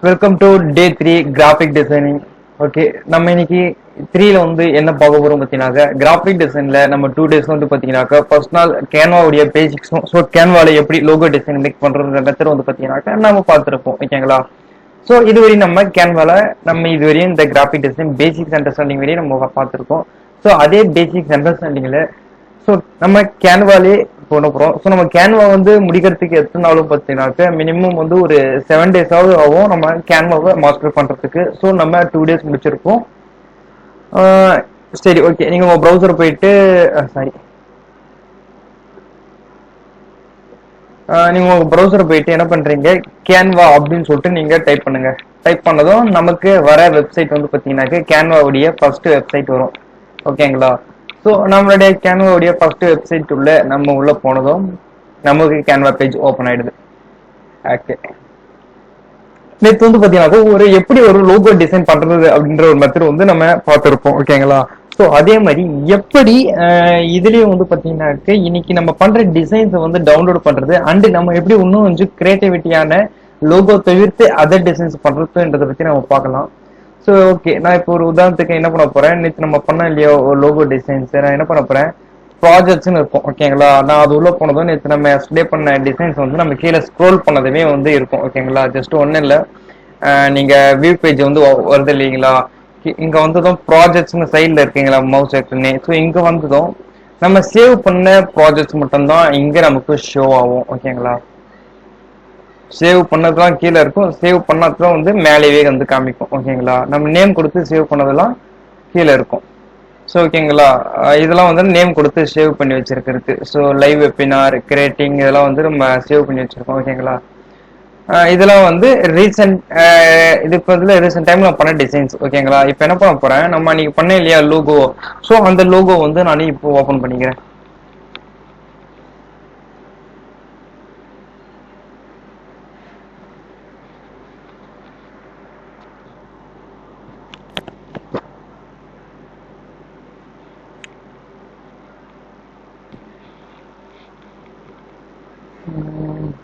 Welcome to day 3 graphic designing. Okay, நம்ம இன்னைக்கு 3ல வந்து என்ன பார்க்க போறோம் பார்த்தீங்கன்னாக்க, கிராஃபிக் டிசைன்ல நம்ம 2 days வந்து பார்த்தீங்கன்னாக்கா, ஃபர்ஸ்ட் நாள் கேன்வாவுடைய பேசிக்ஸும், ஸோ கேன்வால எப்படி லோகோ டிசைன் மேக் பண்றதுன்ற மெத்தட் வந்து பார்த்தீங்கன்னாக்கா நம்ம பார்த்துருப்போம். ஓகேங்களா? ஸோ இதுவரையும் நம்ம கேன்வால இதுவரையும் இந்த கிராஃபிக் டிசைன் பேசிக்ஸ் அண்டர்ஸ்டாண்டிங் வரையும் நம்ம பார்த்துருக்கோம். ஸோ அதே பேசிக்ஸ் அண்டர்ஸ்டாண்டிங்ல ஸோ நம்ம கேன்வாலே பண்ண போறோம். ஸோ நம்ம கேன்வா வந்து முடிக்கிறதுக்கு எத்தனை நாளும் பார்த்தீங்கன்னாக்க மினிமம் வந்து ஒரு 7 days ஆகும் நம்ம கேன்வாவை மாஸ்டர் பண்றதுக்கு. ஸோ நம்ம 2 days முடிச்சிருக்கோம். சரி, ஓகே, நீங்க உங்க ப்ரௌசர் போயிட்டு சாரி நீங்க உங்க ப்ரௌசர் போயிட்டு என்ன பண்றீங்க, கேன்வா அப்படின்னு சொல்லிட்டு நீங்க டைப் பண்ணுங்க. டைப் பண்ணதும் நமக்கு வர வெப்சைட் வந்து பாத்தீங்கன்னாக்க கேன்வாவுடைய ஃபர்ஸ்ட் வெப்சைட் வரும். ஓகேங்களா? ஸோ நம்மளுடைய கேன்வாவுடைய ஃபர்ஸ்ட் வெப்சைட் உள்ள நம்ம உள்ள போனதும் நமக்கு கேன்வா பேஜ் ஓப்பன் ஆயிடுது. ஓகே, நேற்று வந்து பாத்தீங்கன்னா எப்படி ஒரு லோகோ டிசைன் பண்றது அப்படின்ற ஒரு மெத்தட் வந்து நம்ம பார்த்திருப்போம். ஓகேங்களா? ஸோ அதே மாதிரி எப்படி இதுலயும் வந்து பாத்தீங்கன்னாக்க இன்னைக்கு நம்ம பண்ற டிசைன்ஸ் வந்து டவுன்லோட் பண்றது அண்ட் நம்ம எப்படி இன்னும் கொஞ்சம் கிரியேட்டிவிட்டியான லோகோ தவிர்த்து அதர் டிசைன்ஸ் பண்றதுன்றதை பத்தி நம்ம பார்க்கலாம். ஸோ ஓகே, நான் இப்போ ஒரு உதாரணத்துக்கு என்ன பண்ண போறேன், நேற்று நம்ம பண்ண இல்லையா ஒரு லோகோ டிசைன்ஸ், நான் என்ன பண்ண போறேன், ப்ராஜெக்ட்ஸ்னு இருக்கும். ஓகேங்களா? நான் அது உள்ள போனதும் நேற்று நம்ம ஸ்டே பண்ண டிசைன்ஸ் வந்து நம்ம கீழே ஸ்க்ரோல் பண்ணதுமே வந்து இருக்கும். ஓகேங்களா? ஜஸ்ட் ஒன்றும் இல்லை, நீங்க வியூ பேஜ் வந்து வருது இல்லைங்களா, இங்க வந்ததும் ப்ராஜெக்ட்ஸ்னு சைட்ல இருக்கீங்களா மவுஸ் ஏற்றுனே, ஸோ இங்க வந்ததும் நம்ம சேவ் பண்ண ப்ராஜெக்ட்ஸ் மட்டும்தான் இங்க நமக்கு ஷோ ஆகும். ஓகேங்களா? சேவ் பண்ணதுலாம் கீழே இருக்கும், சேவ் பண்ணதுலாம் வந்து மேலேயே வந்து காமிக்கும். ஓகேங்களா? நம்ம நேம் கொடுத்து சேவ் பண்ணதெல்லாம் கீழே இருக்கும். ஸோ ஓகேங்களா, இதெல்லாம் வந்து நேம் கொடுத்து சேவ் பண்ணி வச்சிருக்கிறது. ஸோ லைவ் வெபினார் கிரியேட்டிங் இதெல்லாம் வந்து நம்ம சேவ் பண்ணி வச்சிருக்கோம். ஓகேங்களா? இதெல்லாம் வந்து ரீசெண்ட் இதுக்கு வந்து ரீசெண்ட் டைம்ல நான் பண்ண டிசைன்ஸ். ஓகேங்களா? இப்போ என்ன பண்ண போறேன், நம்ம அன்னைக்கு பண்ண இல்லையா லோகோ, ஸோ அந்த லோகோ வந்து நான் இப்போ ஓப்பன் பண்ணிக்கிறேன்.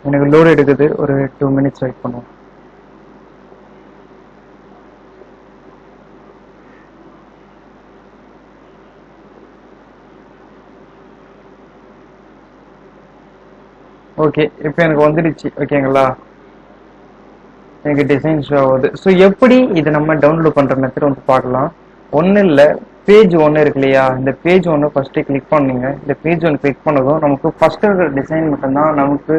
எனக்கு லோடு எடுக்குது, ஒரு 2 minutes வெயிட் பண்ணுவோம். ஓகே, இப்போ எனக்கு வந்துடுச்சு. ஓகேங்களா? எனக்கு டிசைன் ஷோ ஆகுது. ஸோ எப்படி இதை நம்ம டவுன்லோட் பண்ற மெத்தட் வந்து பார்க்கலாம். ஒன்றும் இல்லை, பேஜ் ஒன்று இருக்கு இல்லையா, இந்த பேஜ் ஒன்று ஃபர்ஸ்ட் கிளிக் பண்ணுங்க. இந்த பேஜ் ஒன்று கிளிக் பண்ணதும் நமக்கு ஃபர்ஸ்ட் இருக்கிற டிசைன் மட்டும்தான் நமக்கு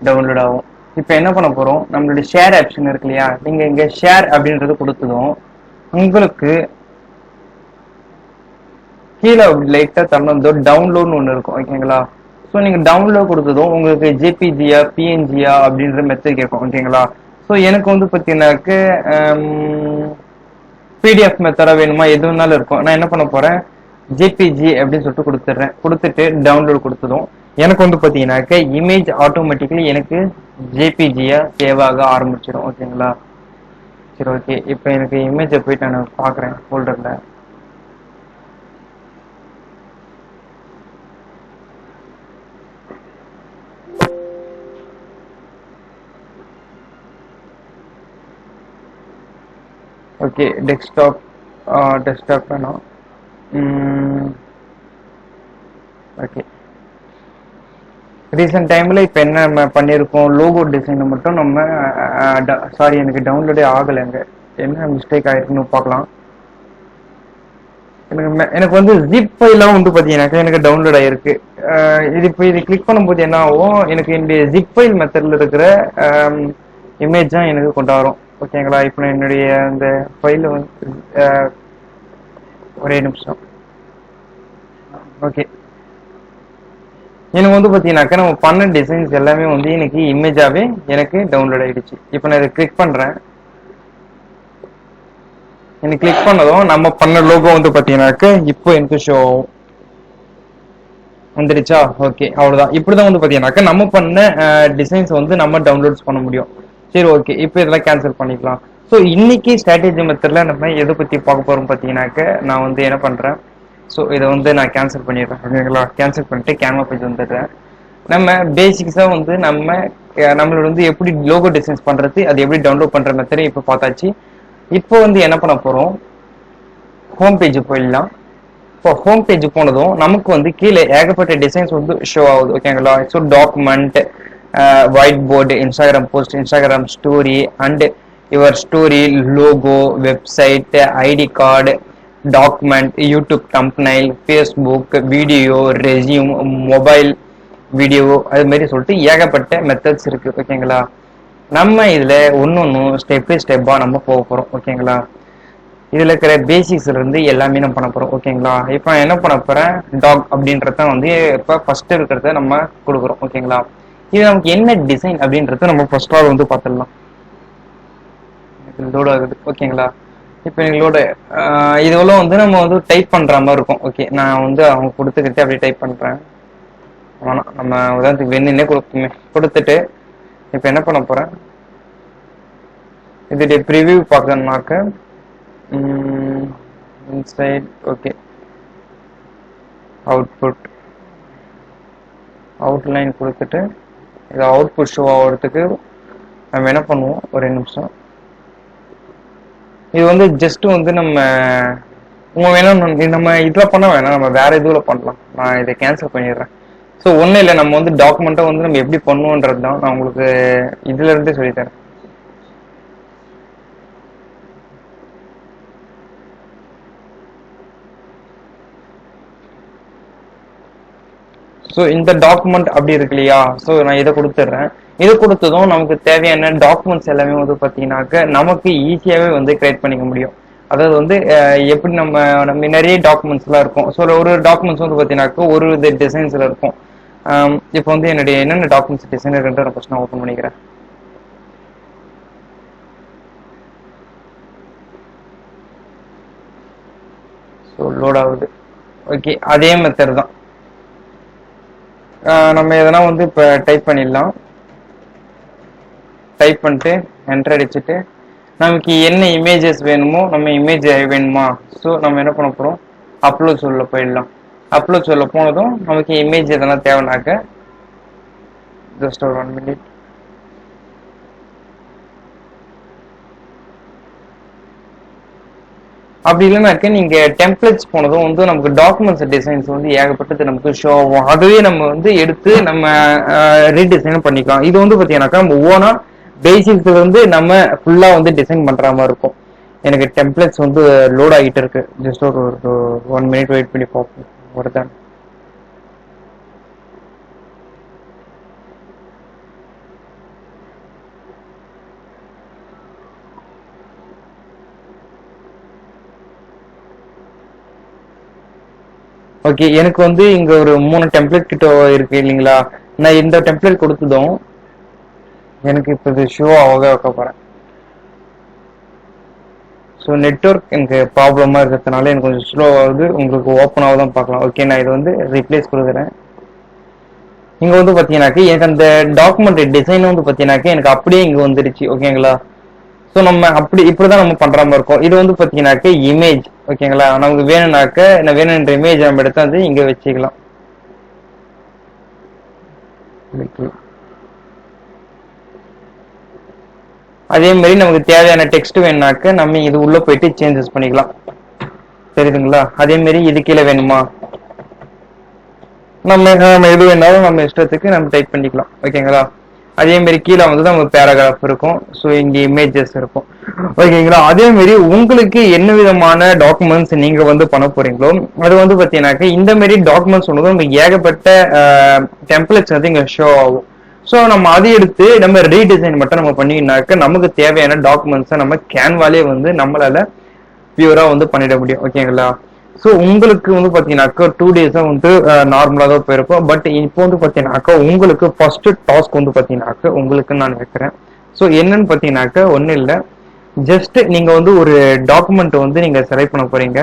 டவுன்லோட் ஆகும். இப்போ என்ன பண்ண போறோம், நம்மளுடைய ஷேர் ஆப்ஷன் இருக்கு இல்லையா, நீங்க இங்க ஷேர் அப்படின்றது கொடுத்ததும் உங்களுக்கு கீழே லைட்டா தள்ளணும் டவுன்லோட்னு ஒன்று இருக்கும். ஓகேங்களா? ஸோ நீங்க டவுன்லோட் கொடுத்ததும் உங்களுக்கு ஜேபிஜியா பிஎன்ஜியா அப்படின்ற மெத்தட் கேட்கும். ஓகேங்களா? ஸோ எனக்கு வந்து பார்த்தீங்கன்னாக்க பிடிஎஃப் மெத்தடா வேணுமா, எது வேணாலும் இருக்கும். நான் என்ன பண்ண போறேன், ஜேபிஜி அப்படின்னு சொல்லிட்டு கொடுத்துட்றேன். கொடுத்துட்டு டவுன்லோட் கொடுத்ததும் எனக்கு வந்து பார்த்தீங்கன்னாக்க இமேஜ் ஆட்டோமேட்டிக்கலி எனக்கு ஜேபிஜியா சேவ் ஆக ஆரம்பிச்சிடும். ஓகேங்களா? சரி, ஓகே, இப்போ எனக்கு இமேஜை போயிட்டு நான் பார்க்குறேன் ஃபோல்டர்ல. ஓகே, டெஸ்க்டாப் வேணும். ஓகே, ரீசெண்ட் டைம்ல இப்போ என்ன நம்ம பண்ணியிருக்கோம், லோகோ டிசைனை மட்டும் நம்ம சாரி, எனக்கு டவுன்லோடே ஆகலைங்க, என்ன மிஸ்டேக் ஆயிருக்குன்னு பார்க்கலாம். எனக்கு வந்து ஜிப் ஃபைலாம் வந்து பார்த்தீங்கன்னாக்கா எனக்கு டவுன்லோட் ஆயிருக்கு. இது இப்போ இது கிளிக் பண்ணும்போது என்ன ஆகும், எனக்கு இந்த ஜிப் ஃபைல் மெத்தட்ல இருக்கிற இமேஜ் தான் எனக்கு கொண்டாடும். ஓகேங்களா? இப்போ நான் என்னுடைய அந்த ஃபைல வந்து ஒரே நிமிஷம். ஓகே, எனக்கு வந்து பார்த்தீங்கன்னாக்கா நம்ம பண்ண டிசைன்ஸ் எல்லாமே வந்து எனக்கு இமேஜாவே எனக்கு டவுன்லோட் ஆயிடுச்சு. இப்போ நான் இதை கிளிக் பண்றேன். எனக்கு கிளிக் பண்ணதும் நம்ம பண்ண லோகோ வந்து பார்த்தீங்கன்னாக்க இப்போ எனக்கு ஷோ வந்துடுச்சா? ஓகே, அவ்வளவுதான். இப்படிதான் வந்து பார்த்தீங்கன்னாக்கா நம்ம பண்ண டிசைன்ஸ் வந்து நம்ம டவுன்லோட்ஸ் பண்ண முடியும். சரி, ஓகே, இப்போ இதெல்லாம் கேன்சல் பண்ணிக்கலாம். ஸோ இன்னைக்கு ஸ்ட்ராட்டஜி மெத்தட்ல நம்ம எதை பத்தி பார்க்க போறோம் பார்த்தீங்கன்னாக்க, நான் வந்து என்ன பண்றேன், ஸோ இதை வந்து நான் கேன்சல் பண்ணிடுறேன். ஓகேங்களா? கேன்சல் பண்ணிட்டு கேன்வா பேஜ் வந்துடுறேன். நம்ம பேசிக்ஸா வந்து நம்மளோட வந்து எப்படி லோகோ டிசைன்ஸ் பண்றது, அது எப்படி டவுன்லோட் பண்ற மெத்தட் இப்போ பார்த்தாச்சு. இப்போ வந்து என்ன பண்ண போறோம், ஹோம் பேஜ் போயிடலாம். இப்போ ஹோம் பேஜ் போனதும் நமக்கு வந்து கீழே ஏகப்பட்ட டிசைன்ஸ் வந்து ஷோ ஆகுது. ஓகேங்களா? So document, white board, Instagram post, Instagram story and your story, logo, website, ID card, document, YouTube thumbnail, Facebook, video, resume, mobile video, அது மாதிரி சொல்லிட்டு ஏகப்பட்ட மெத்தட்ஸ் இருக்கு. ஓகேங்களா? நம்ம இதுல ஒன்னொன்னும் ஸ்டெப் பை ஸ்டெப்பா நம்ம போக போறோம். ஓகேங்களா? இதுல இருக்கிற பேசிக்ஸ்ல இருந்து எல்லாமே நம்ம பண்ண போறோம். ஓகேங்களா? இப்போ நான் என்ன பண்ண போறேன், டாக் அப்படின்றத வந்து இப்ப ஃபர்ஸ்ட் இருக்கிறத நம்ம கொடுக்குறோம். ஓகேங்களா? இது நமக்கு என்ன டிசைன் அப்படின்றத நம்ம ஃபர்ஸ்ட் ஆல் வந்து பார்த்துடலாம். லோட் ஆகுது. ஓகேங்களா? இப்போ எங்களோட இதுவரை வந்து நம்ம வந்து டைப் பண்ற மாதிரி இருக்கும். ஓகே, நான் வந்து அவங்க கொடுத்துக்கிட்டு அப்படியே டைப் பண்றேன். வேணாம், நம்ம உதாரணத்துக்கு வெண்ணினே கொடுத்துட்டு இப்போ என்ன பண்ண போறேன், இதோடைய ப்ரிவியூ பார்க்கணும்னாக்க இன்சைட், ஓகே, அவுட்புட், அவுட்லைன் கொடுத்துட்டு இது அவுட்புட் ஷோ ஆகிறதுக்கு நம்ம என்ன பண்ணுவோம், ஒரு நிமிஷம். இது வந்து ஜஸ்ட் வந்து நம்ம வேணும் நம்ம இதில் பண்ண வேணாம், நம்ம வேற இதுல பண்ணலாம். நான் இதை கேன்சல் பண்ணிடுறேன். ஸோ ஒன்றும் இல்லை, நம்ம வந்து டாக்குமெண்ட்டை வந்து நம்ம எப்படி பண்ணுவோன்றது தான் நான் உங்களுக்கு இதுல இருந்தே சொல்லித்தரேன். ஸோ இந்த டாக்குமெண்ட் அப்படி இருக்கு இல்லையா, ஸோ நான் இதை கொடுத்துட்றேன். இது கொடுத்ததும் நமக்கு தேவையான டாக்குமெண்ட்ஸ் எல்லாமே வந்து பார்த்தீங்கன்னாக்க நமக்கு ஈஸியாகவே வந்து கிரியேட் பண்ணிக்க முடியும். அதாவது வந்து எப்படி நம்ம நிறைய டாக்குமெண்ட்ஸ்லாம் இருக்கும். ஸோ ஒரு டாக்குமெண்ட்ஸ் வந்து பார்த்தீங்கன்னாக்க ஒரு இது டிசைன்ஸில் இருக்கும். இப்போ வந்து என்னுடைய என்னென்ன டாக்குமெண்ட்ஸ் டிசைன் இருக்குன்ற நான் ஃபர்ஸ்ட் நான் ஓப்பன் பண்ணிக்கிறேன். ஸோ லோட் ஆகுது. ஓகே, அதே மெத்தட் தான். நம்ம எதனா வந்து இப்போ டைப் பண்ணிடலாம். டைப் பண்ணிட்டு என்டர் அடிச்சுட்டு நமக்கு என்ன இமேஜஸ் வேணுமோ, நம்ம இமேஜ் வேணுமா, ஸோ நம்ம என்ன பண்ண போகிறோம், அப்லோட் சொல்ல போயிடலாம். அப்லோட் சொல்ல போனதும் நமக்கு இமேஜ் எதனா தேவைனாக்க ஜஸ்ட் ஒரு 1 minute. அப்படி இல்லைனாக்க நீங்க டெம்ப்ளேட்ஸ் போனதும் வந்து நமக்கு டாக்குமெண்ட்ஸ் டிசைன்ஸ் வந்து ஏகப்பட்டது நமக்கு ஷோ ஆகும். அதுவே நம்ம வந்து எடுத்து நம்ம ரீடிசைன் பண்ணிக்கலாம். இது வந்து பார்த்தீங்கன்னாக்கா நம்ம ஓனா பேசிக்ஸ்ல வந்து நம்ம ஃபுல்லா வந்து டிசைன் பண்ற மாதிரி இருக்கும். எனக்கு டெம்ப்ளேட்ஸ் வந்து லோட் ஆகிட்டு இருக்கு. ஜஸ்ட் ஒரு 1 minute வெயிட் பண்ணி பார்ப்போம். ஒருதான் ஓகே, எனக்கு வந்து இங்க ஒரு 3 டெம்ப்ளேட் கிட்ட இருக்கு இல்லைங்களா. நான் இந்த டெம்ப்ளேட் கொடுத்ததும் எனக்கு இப்போ இது ஷோ ஆக வைக்க போறேன். ஸோ நெட்ஒர்க் எனக்கு ப்ராப்ளமாக இருக்கிறதுனால எனக்கு கொஞ்சம் ஸ்லோ ஆகுது. உங்களுக்கு ஓப்பன் ஆகுதான் பார்க்கலாம். ஓகே, நான் இது வந்து ரீப்ளேஸ் கொடுக்குறேன். இங்கே வந்து பார்த்தீங்கன்னாக்கா எனக்கு அந்த டாக்குமெண்ட் டிசைன் வந்து பார்த்தீங்கன்னாக்கா எனக்கு அப்படியே இங்கே வந்துடுச்சு. ஓகேங்களா? ஸோ நம்ம இப்படிதான் நம்ம பண்ற மாதிரி இருக்கும். இது வந்து பார்த்தீங்கன்னாக்கா இமேஜ். ஓகேங்களா? நமக்கு வேணும்னாக்க நான் வேணுன்ற இமேஜ் நம்ம எடுத்து வந்து இங்கே வச்சுக்கலாம். அதே மாதிரி நமக்கு தேவையான டெக்ஸ்ட் வேணும்னாக்க நம்ம இது உள்ள போயிட்டு சேஞ்சஸ் பண்ணிக்கலாம். தெரியுதுங்களா? அதே மாதிரி இது கீழே வேணுமா, நம்ம எது வேணாலும் நம்ம இஷ்டத்துக்கு நம்ம டைப் பண்ணிக்கலாம். ஓகேங்களா? அதே மாதிரி கீழே வந்து நம்ம பேராகிராஃப் இருக்கும். ஸோ இங்கே இமேஜஸ் இருக்கும். ஓகேங்களா? அதே மாதிரி உங்களுக்கு என்ன விதமான டாக்குமெண்ட்ஸ் நீங்க வந்து பண்ண போறீங்களோ அது வந்து பார்த்தீங்கன்னாக்க இந்த மாதிரி டாக்குமெண்ட்ஸ் ஒன்று உங்களுக்கு ஏகப்பட்ட டெம்ப்ளேட்ஸ் வந்து இங்கே ஷோ ஆகும். ஸோ நம்ம அதை எடுத்து நம்ம ரீடிசைன் மட்டும் நம்ம பண்ணினாக்க நமக்கு தேவையான டாக்குமெண்ட்ஸை நம்ம கேன்வாலே வந்து நம்மளால பியூரா வந்து பண்ணிட முடியும். ஓகேங்களா? ஸோ உங்களுக்கு வந்து பார்த்தீங்கன்னாக்கா 2 days வந்து நார்மலாக தான் போயிருக்கும். பட் இப்போ வந்து பார்த்தீங்கன்னாக்கா உங்களுக்கு ஃபர்ஸ்ட் டாஸ்க் வந்து பார்த்தீங்கன்னாக்கா உங்களுக்கு நான் வைக்கிறேன். ஸோ என்னன்னு பார்த்தீங்கன்னாக்கா ஒன்றும் இல்லை, ஜஸ்ட் நீங்க வந்து ஒரு டாக்குமெண்ட் வந்து நீங்க செலக்ட் பண்ண போறீங்க.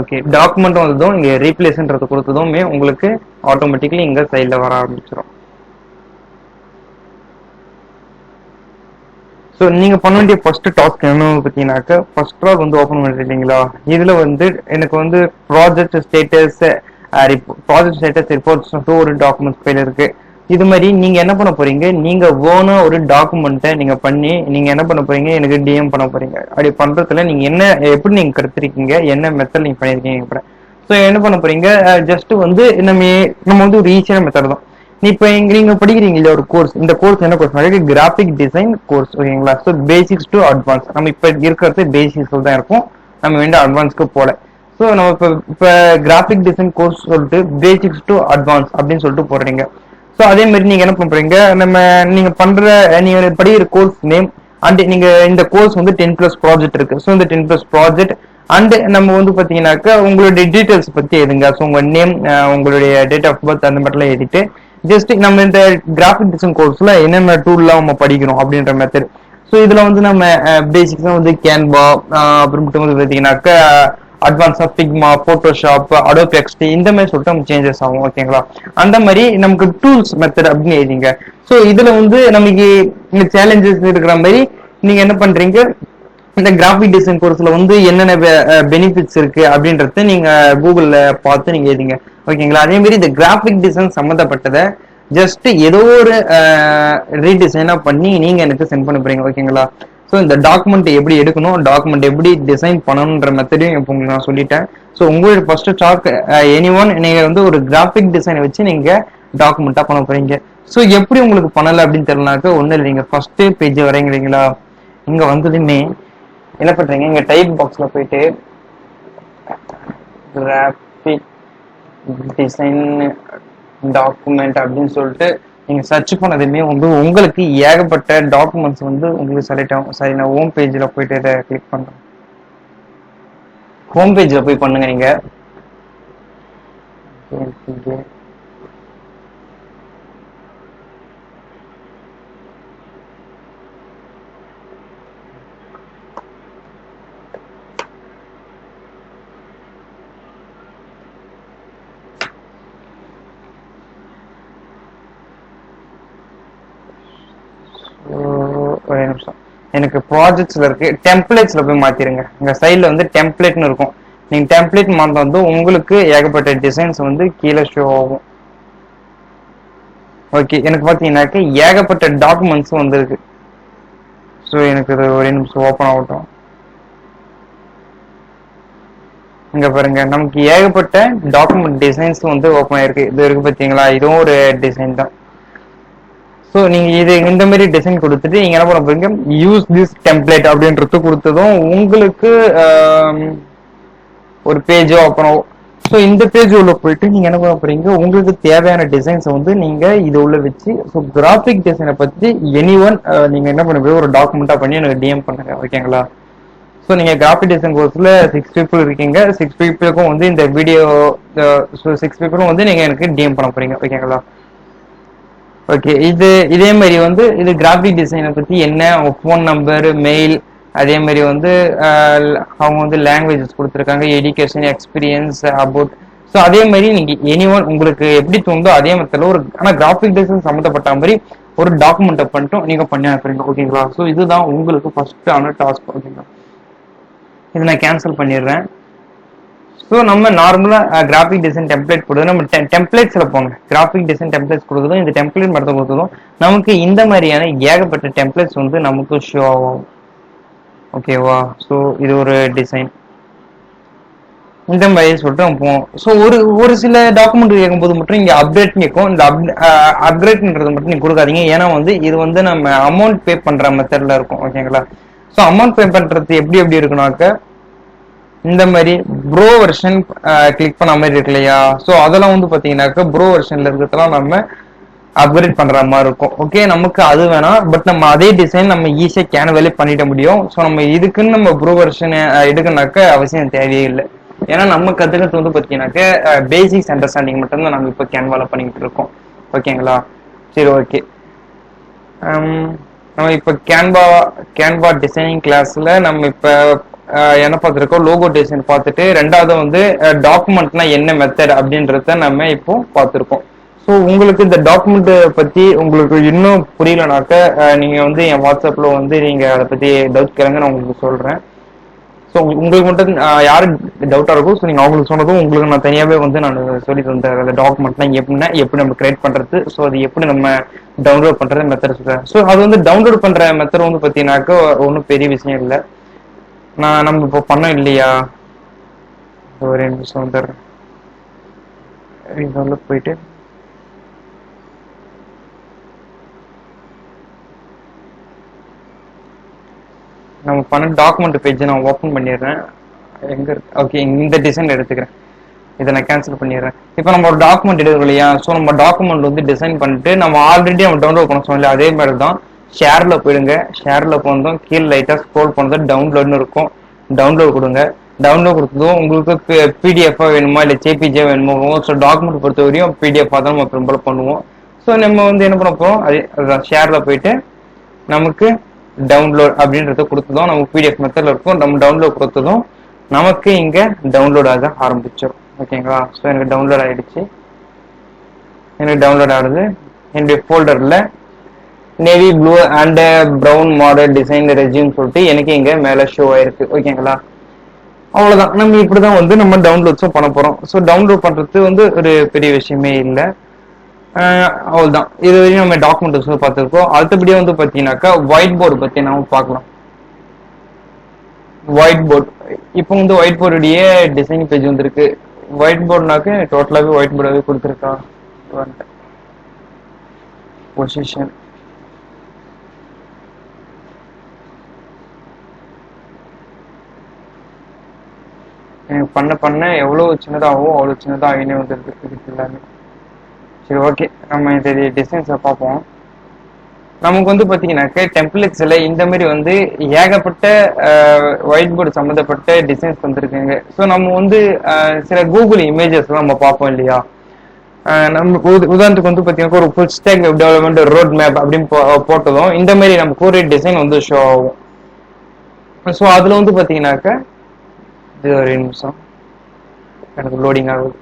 ஓகே, டாக்குமெண்ட் வந்ததும் இங்க ரீப்ளேஸ்ன்றது கொடுத்ததுமே உங்களுக்கு ஆட்டோமேட்டிக்கலி இங்க சைட்ல வர ஆரம்பிச்சிடும். ஸோ நீங்க பண்ண வேண்டிய ஃபர்ஸ்ட் டாஸ்க் என்னன்னு பார்த்தீங்கன்னாக்கா ஃபர்ஸ்ட் டாக் வந்து ஓப்பன் பண்ணிட்டீங்களா, இதுல வந்து எனக்கு வந்து project status project status reports ஒரு டாக்குமெண்ட் ஃபைல் இருக்கு. இது மாதிரி நீங்க என்ன பண்ண போறீங்க, நீங்க ஓனா ஒரு டாக்குமெண்ட்டை நீங்க பண்ணி நீங்க என்ன பண்ண போறீங்க, எனக்கு டிஎம் பண்ண போறீங்க. அப்படி பண்றதுல நீங்க என்ன எப்படி நீங்க கருத்துருக்கீங்க, என்ன மெத்தட் நீங்க பண்ணிருக்கீங்க. ஸோ என்ன பண்ண போறீங்க, ஜஸ்ட் வந்து நம்ம வந்து ஒரு ஈஸியான மெத்தட் தான். இப்போ நீங்க படிக்கிறீங்க இல்லையா ஒரு கோர்ஸ், இந்த கோர்ஸ் என்ன கோர்ஸ், கிராஃபிக் டிசைன் கோர்ஸ், ஓகேங்களா. ஸோ பேசிக்ஸ் டு அட்வான்ஸ், நம்ம இப்ப இருக்கிறது பேசிக்ஸ் தான் இருக்கும், நம்ம வேண்டிய அட்வான்ஸ்க்கு போல. ஸோ நம்ம இப்போ கிராஃபிக் டிசைன் கோர்ஸ் சொல்லிட்டு பேசிக்ஸ் டு அட்வான்ஸ் அப்படின்னு சொல்லிட்டு போடுறீங்க. ஸோ அதே மாதிரி நீங்க என்ன பண்றீங்க, நீங்க படிக்கிற கோர்ஸ் நேம் அண்ட் நீங்க இந்த கோர்ஸ் வந்து 10+ ப்ராஜெக்ட் இருக்கு. ஸோ இந்த 10+ ப்ராஜெக்ட் அண்ட் நம்ம வந்து பாத்தீங்கன்னாக்கா உங்களுடைய டீடைல்ஸ் பத்தி எதுங்க, ஸோ உங்க நேம், உங்களுடைய டேட் ஆஃப் பர்த் அந்த மாதிரிலாம் எழுதிட்டு ஜஸ்ட் நம்ம இந்த கிராஃபிக் டிசைன் கோர்ஸ்ல என்னென்ன டூல்லாம் நம்ம படிக்கணும் அப்படின்ற மெத்தட். ஸோ இதுல வந்து நம்ம பேசிக்ஸா வந்து கேன்வா, அப்புறமேட்டு வந்து பாத்தீங்கன்னாக்கா அட்வான்ஸா பிக்மா, போட்டோஷாப், அடோப் எக்ஸ்டி இந்த மாதிரி சொல்லிட்டு நம்ம சேஞ்சஸ் ஆகும், ஓகேங்களா. அந்த மாதிரி நமக்கு டூல்ஸ் மெத்தட் அப்படின்னு எழுதிங்க. ஸோ இதுல வந்து நமக்கு இந்த சேலஞ்சஸ் இருக்கிற மாதிரி நீங்க என்ன பண்றீங்க, இந்த கிராஃபிக் டிசைன் கோர்ஸ்ல வந்து என்னென்ன பெனிஃபிட்ஸ் இருக்கு அப்படின்றத நீங்க கூகுள்ல பார்த்து நீங்க எழுதிங்க, ஓகேங்களா. அதே மாதிரி இந்த கிராஃபிக் டிசைன் சம்மந்தப்பட்டதை ஜஸ்ட் ஏதோ ஒரு ரீடிசைனா பண்ணி நீங்க எனக்கு சென்ட் பண்ண போறீங்க, ஓகேங்களா. ஸோ இந்த டாக்குமெண்ட் எப்படி எடுக்கணும், டாக்குமெண்ட் எப்படி டிசைன் பண்ணணுன்ற மெத்தடையும் இப்போ உங்களுக்கு நான் சொல்லிட்டேன். ஸோ உங்களோட ஃபர்ஸ்ட் டாக் நீங்க வந்து ஒரு கிராஃபிக் டிசைனை வச்சு நீங்க டாக்குமெண்டா பண்ண போறீங்க. ஸோ எப்படி உங்களுக்கு பண்ணல அப்படின்னு தெரியலனாக்க ஒன்றும் இல்லை, நீங்க ஃபர்ஸ்ட் பேஜ் வரைங்கிறீங்களா, இங்க வந்ததுமே என்ன பண்றீங்க, இங்க டைப் பாக்ஸ்ல போயிட்டு கிராஃபிக் டிசைன் டாக்குமெண்ட் அப்படின்னு சொல்லிட்டு நீங்க சர்ச் பண்ணதுமே வந்து உங்களுக்கு ஏகப்பட்ட டாக்குமெண்ட்ஸ் வந்து உங்களுக்கு செலக்ட் ஆகும். சரி, நான் ஹோம் பேஜ்ல போயிட்டு இதை கிளிக் பண்றேன். ஹோம் பேஜ்ல போய் பண்ணுங்க நீங்க. ஒரே நிமிஷம், எனக்கு ப்ராஜெக்ட்ஸ்ல இருக்கு, டெம்ப்ளேட்ஸ்ல போய் மாத்திருங்க. இங்க சைட்ல வந்து டெம்ப்ளேட்னு இருக்கும், நீங்க டெம்ப்ளேட் மாத்த வந்து உங்களுக்கு ஏகப்பட்ட டிசைன்ஸ் வந்து கீழே ஷோ ஆகும். ஓகே, எனக்கு பாத்தீங்கன்னாக்க ஏகப்பட்ட டாக்குமெண்ட்ஸ் வந்துருக்கு. ஸோ எனக்கு இது ஒரே நிமிஷம் ஓப்பன் ஆகட்டும். இங்க பாருங்க, நமக்கு ஏகப்பட்ட டாக்குமெண்ட் டிசைன்ஸ் வந்து ஓப்பன் ஆயிருக்கு. இது இருக்கு பாத்தீங்களா, இதுவும் ஒரு டிசைன் தான். ஸோ நீங்க இது இந்த மாதிரி டிசைன் கொடுத்துட்டு நீங்க என்ன பண்ண போறீங்க, யூஸ் திஸ் டெம்ப்ளேட் அப்படின்றது கொடுத்ததும் உங்களுக்கு ஒரு பேஜோ அப்புறம் ஸோ இந்த பேஜ் உள்ள போயிட்டு நீங்க என்ன பண்ண போறீங்க, உங்களுக்கு தேவையான டிசைன்ஸ் வந்து நீங்க இது உள்ள வச்சு ஸோ கிராஃபிக் டிசைனை பத்தி நீங்க என்ன பண்ண போய் ஒரு டாக்குமெண்டா பண்ணி எனக்கு டிஎம் பண்ணுங்க, ஓகேங்களா. ஸோ நீங்க கிராஃபிக் டிசைன் கோர்ஸ்ல 6 people இருக்கீங்க. 6 peopleக்கும் வந்து இந்த வீடியோ 6 peopleக்கும் வந்து நீங்க எனக்கு டிஎம் பண்ண போறீங்க, ஓகேங்களா. ஓகே, இதே மாதிரி வந்து இது கிராஃபிக் டிசைனை பத்தி என்ன, ஃபோன் நம்பர், மெயில், அதே மாதிரி வந்து அவங்க வந்து லாங்குவேஜஸ் கொடுத்துருக்காங்க, எஜுகேஷன், எக்ஸ்பீரியன்ஸ், அபவுட். ஸோ அதே மாதிரி நீங்க உங்களுக்கு எப்படி தோணுதோ அதே மெத்தட்ல ஒரு ஆனால் கிராஃபிக் டிசைன் சம்மந்தப்பட்ட மாதிரி ஒரு டாக்குமெண்ட்டை பண்ணிட்டு நீங்க பண்ணி அனுப்புறீங்க, ஓகேங்களா. ஸோ இதுதான் உங்களுக்கு ஃபர்ஸ்ட் ஆன டாஸ்க், ஓகேங்களா. இதை நான் கேன்சல் பண்ணிடுறேன். ஸோ நம்ம நார்மலா கிராஃபிக் டிசைன் டெம்ப்ளேட் கொடுத்து நம்ம டெம்ப்ளேட்ஸ்ல போங்க. கிராஃபிக் டிசைன் டெம்ப்ளேட்ஸ் கொடுத்ததும் இந்த டெம்ப்ளேட் மரத்தை கொடுத்ததும் நமக்கு இந்த மாதிரியான ஏகப்பட்ட டெம்ப்ளேட்ஸ் வந்து நமக்கு ஷோ ஆகும், ஓகேவா. ஸோ இது ஒரு டிசைன் இந்த மாதிரி சொல்லிட்டு நம்ம போவோம். ஸோ ஒரு சில டாக்குமெண்ட் கேட்கும்போது மட்டும் இங்க அப்டேட் கேட்கும். இந்த அப்கிரேட்ன்றது மட்டும் நீங்க கொடுக்காதீங்க, ஏன்னா வந்து இது வந்து நம்ம அமௌண்ட் பே பண்ற மெத்தட்ல இருக்கும், ஓகேங்களா. ஸோ அமௌண்ட் பே பண்றது எப்படி இருக்குனாக்க இந்த மாதிரி ப்ரோ வெர்ஷன் கிளிக் பண்ண மாதிரி இருக்கு இல்லையா. ஸோ அதெல்லாம் வந்து பாத்தீங்கன்னாக்க ப்ரோ வெர்ஷன்ல இருக்கிறதெல்லாம் நம்ம அப்கிரேட் பண்ற மாதிரி இருக்கும். ஓகே, நமக்கு அது வேணாம், பட் நம்ம அதே டிசைன் நம்ம ஈஸியா கேன்வாலே பண்ணிட முடியும். ஸோ நம்ம இதுக்குன்னு நம்ம ப்ரோ வெர்ஷன் எடுக்கனாக்க அவசியம் தேவையே இல்லை, ஏன்னா நம்ம கத்துக்கிறது வந்து பாத்தீங்கன்னாக்க பேசிக்ஸ் அண்டர்ஸ்டாண்டிங் மட்டும்தான் நம்ம இப்போ கேன்வால பண்ணிக்கிட்டு இருக்கோம், ஓகேங்களா. சரி, ஓகே. நம்ம இப்போ கேன்வா டிசைனிங் கிளாஸ்ல நம்ம இப்போ என்ன பார்த்துருக்கோம், லோகோ டிசைன் பார்த்துட்டு ரெண்டாவது வந்து டாக்குமெண்ட்னா என்ன மெத்தட் அப்படின்றத நம்ம இப்போ பார்த்துருக்கோம். ஸோ உங்களுக்கு இந்த டாக்குமெண்ட் பத்தி உங்களுக்கு இன்னும் புரியலனாக்க நீங்க வந்து என் வாட்ஸ்அப்ல வந்து நீங்க அதை பத்தி டவுட் கேளுங்க, நான் உங்களுக்கு சொல்றேன். ஸோ உங்களுக்கு மட்டும் யாரு டவுட்டா இருக்கும், ஸோ நீங்க அவங்களுக்கு சொன்னதும் உங்களுக்கு நான் தனியாவே வந்து நான் சொல்லி தந்தேன். அந்த டாக்குமெண்ட்லாம் எப்படின்னா எப்படி நம்ம கிரியேட் பண்றது, ஸோ அது எப்படி நம்ம டவுன்லோட் பண்றது மெத்தட் சொல்றேன். ஸோ அது வந்து டவுன்லோட் பண்ற மெத்தட் வந்து பாத்தீங்கன்னாக்கா ஒன்றும் பெரிய விஷயம் இல்லை. நம்ம இப்போ பண்ணோம் இல்லையா, ஒரு நிமிஷம் வந்துடுறேன். உள்ள போயிட்டு நம்ம பண்ண டாக்குமெண்ட் பேஜ் நான் ஓப்பன் பண்ணிடுறேன். எங்க இருக்கு, ஓகே இந்த டிசைன் எடுத்துக்கிறேன், இதை நான் கேன்சல் பண்ணிடுறேன். இப்போ நம்ம ஒரு டாக்குமெண்ட் எடுக்கிறோம் இல்லையா, ஸோ நம்ம டாக்குமெண்ட் வந்து டிசைன் பண்ணிட்டு நம்ம ஆல்ரெடி நம்ம டவுன்லோட் பண்ண சொன்னோம் அதே மாதிரி தான். ஷேர்ல போயிடுங்க, ஷேர்ல போனதும் கீழே லைட்டா ஸ்க்ரோல் பண்ணதும் டவுன்லோட்னு இருக்கும், டவுன்லோட் கொடுங்க. டவுன்லோட் கொடுத்ததும் உங்களுக்கு பிடிஎஃபா வேணுமா இல்லை ஜேபிஜே வேணுமோ, ஸோ டாக்குமெண்ட் பொறுத்த வரையும் பிடிஎஃபா தான் நம்ம ப்ரிம்பல் பண்ணுவோம். ஸோ நம்ம வந்து என்ன பண்ண போறோம், அதுதான் ஷேர்ல போயிட்டு நமக்கு டவுன்லோட் அப்படின்றத கொடுத்ததும் நமக்கு பிடிஎஃப் மெத்தட்ல இருக்கும். நம்ம டவுன்லோட் கொடுத்ததும் நமக்கு இங்க டவுன்லோட் ஆக ஆரம்பிச்சிடும். ஓகேங்களா, ஸோ எனக்கு டவுன்லோட் ஆயிடுச்சு. எனக்கு டவுன்லோட் ஆகுது. என்னுடைய ஃபோல்டர்ல navy blue and brown model design resume சொல்லிட்டு எனக்கு இங்க மேல ஷோ ஆயிருக்கு. ஓகேங்களா, அவ்வளவுதான். நம்ம இப்படிதான் வந்து நம்ம டவுன்லோட்ஸும் பண்ண போறோம். ஸோ டவுன்லோட் பண்றது வந்து ஒரு பெரிய விஷயமே இல்லை. அவ்வளவுதான். இது வரையும் நம்ம டாக்குமெண்ட்ஸ் பார்த்துருக்கோம். அடுத்தபடியா வந்து பாத்தீங்கன்னாக்கா ஒயிட் போர்டு பத்தி நாம பார்க்கலாம். ஒயிட் போர்டு இப்போ வந்து ஒயிட் போர்டுடைய டிசைன் பேஜ் வந்துருக்கு. ஒயிட் போர்டுனாக்க டோட்டலாவே ஒயிட் போர்டாவே கொடுத்துருக்கா. பொசிஷன் பண்ண பண்ண எவ்வளவு சின்னதாகவும் அவ்வளவு சின்னதா ஆகினே வந்துருக்கு இதுக்கு எல்லாமே. சரி, ஓகே, நம்ம இந்த டிசைன்ஸை பார்ப்போம். நமக்கு வந்து பாத்தீங்கன்னாக்க டெம்ப்ளேட்ஸ்ல இந்த மாதிரி வந்து ஏகப்பட்ட ஒயிட் போர்டு சம்மந்தப்பட்ட டிசைன்ஸ் வந்துருக்குங்க. ஸோ நம்ம வந்து சில கூகுள் இமேஜஸ் நம்ம பார்ப்போம் இல்லையா. நம்ம உதாரணத்துக்கு வந்து பாத்தீங்கன்னா ஒரு full stack web development road map அப்படின்னு போட்டதும் இந்த மாதிரி நமக்கு ஒரு டிசைன் வந்து ஷோ ஆகும். ஸோ அதுல வந்து பாத்தீங்கன்னாக்க இது ஒரு நிமிஷம் எனக்கு லோடிங் ஆகுது.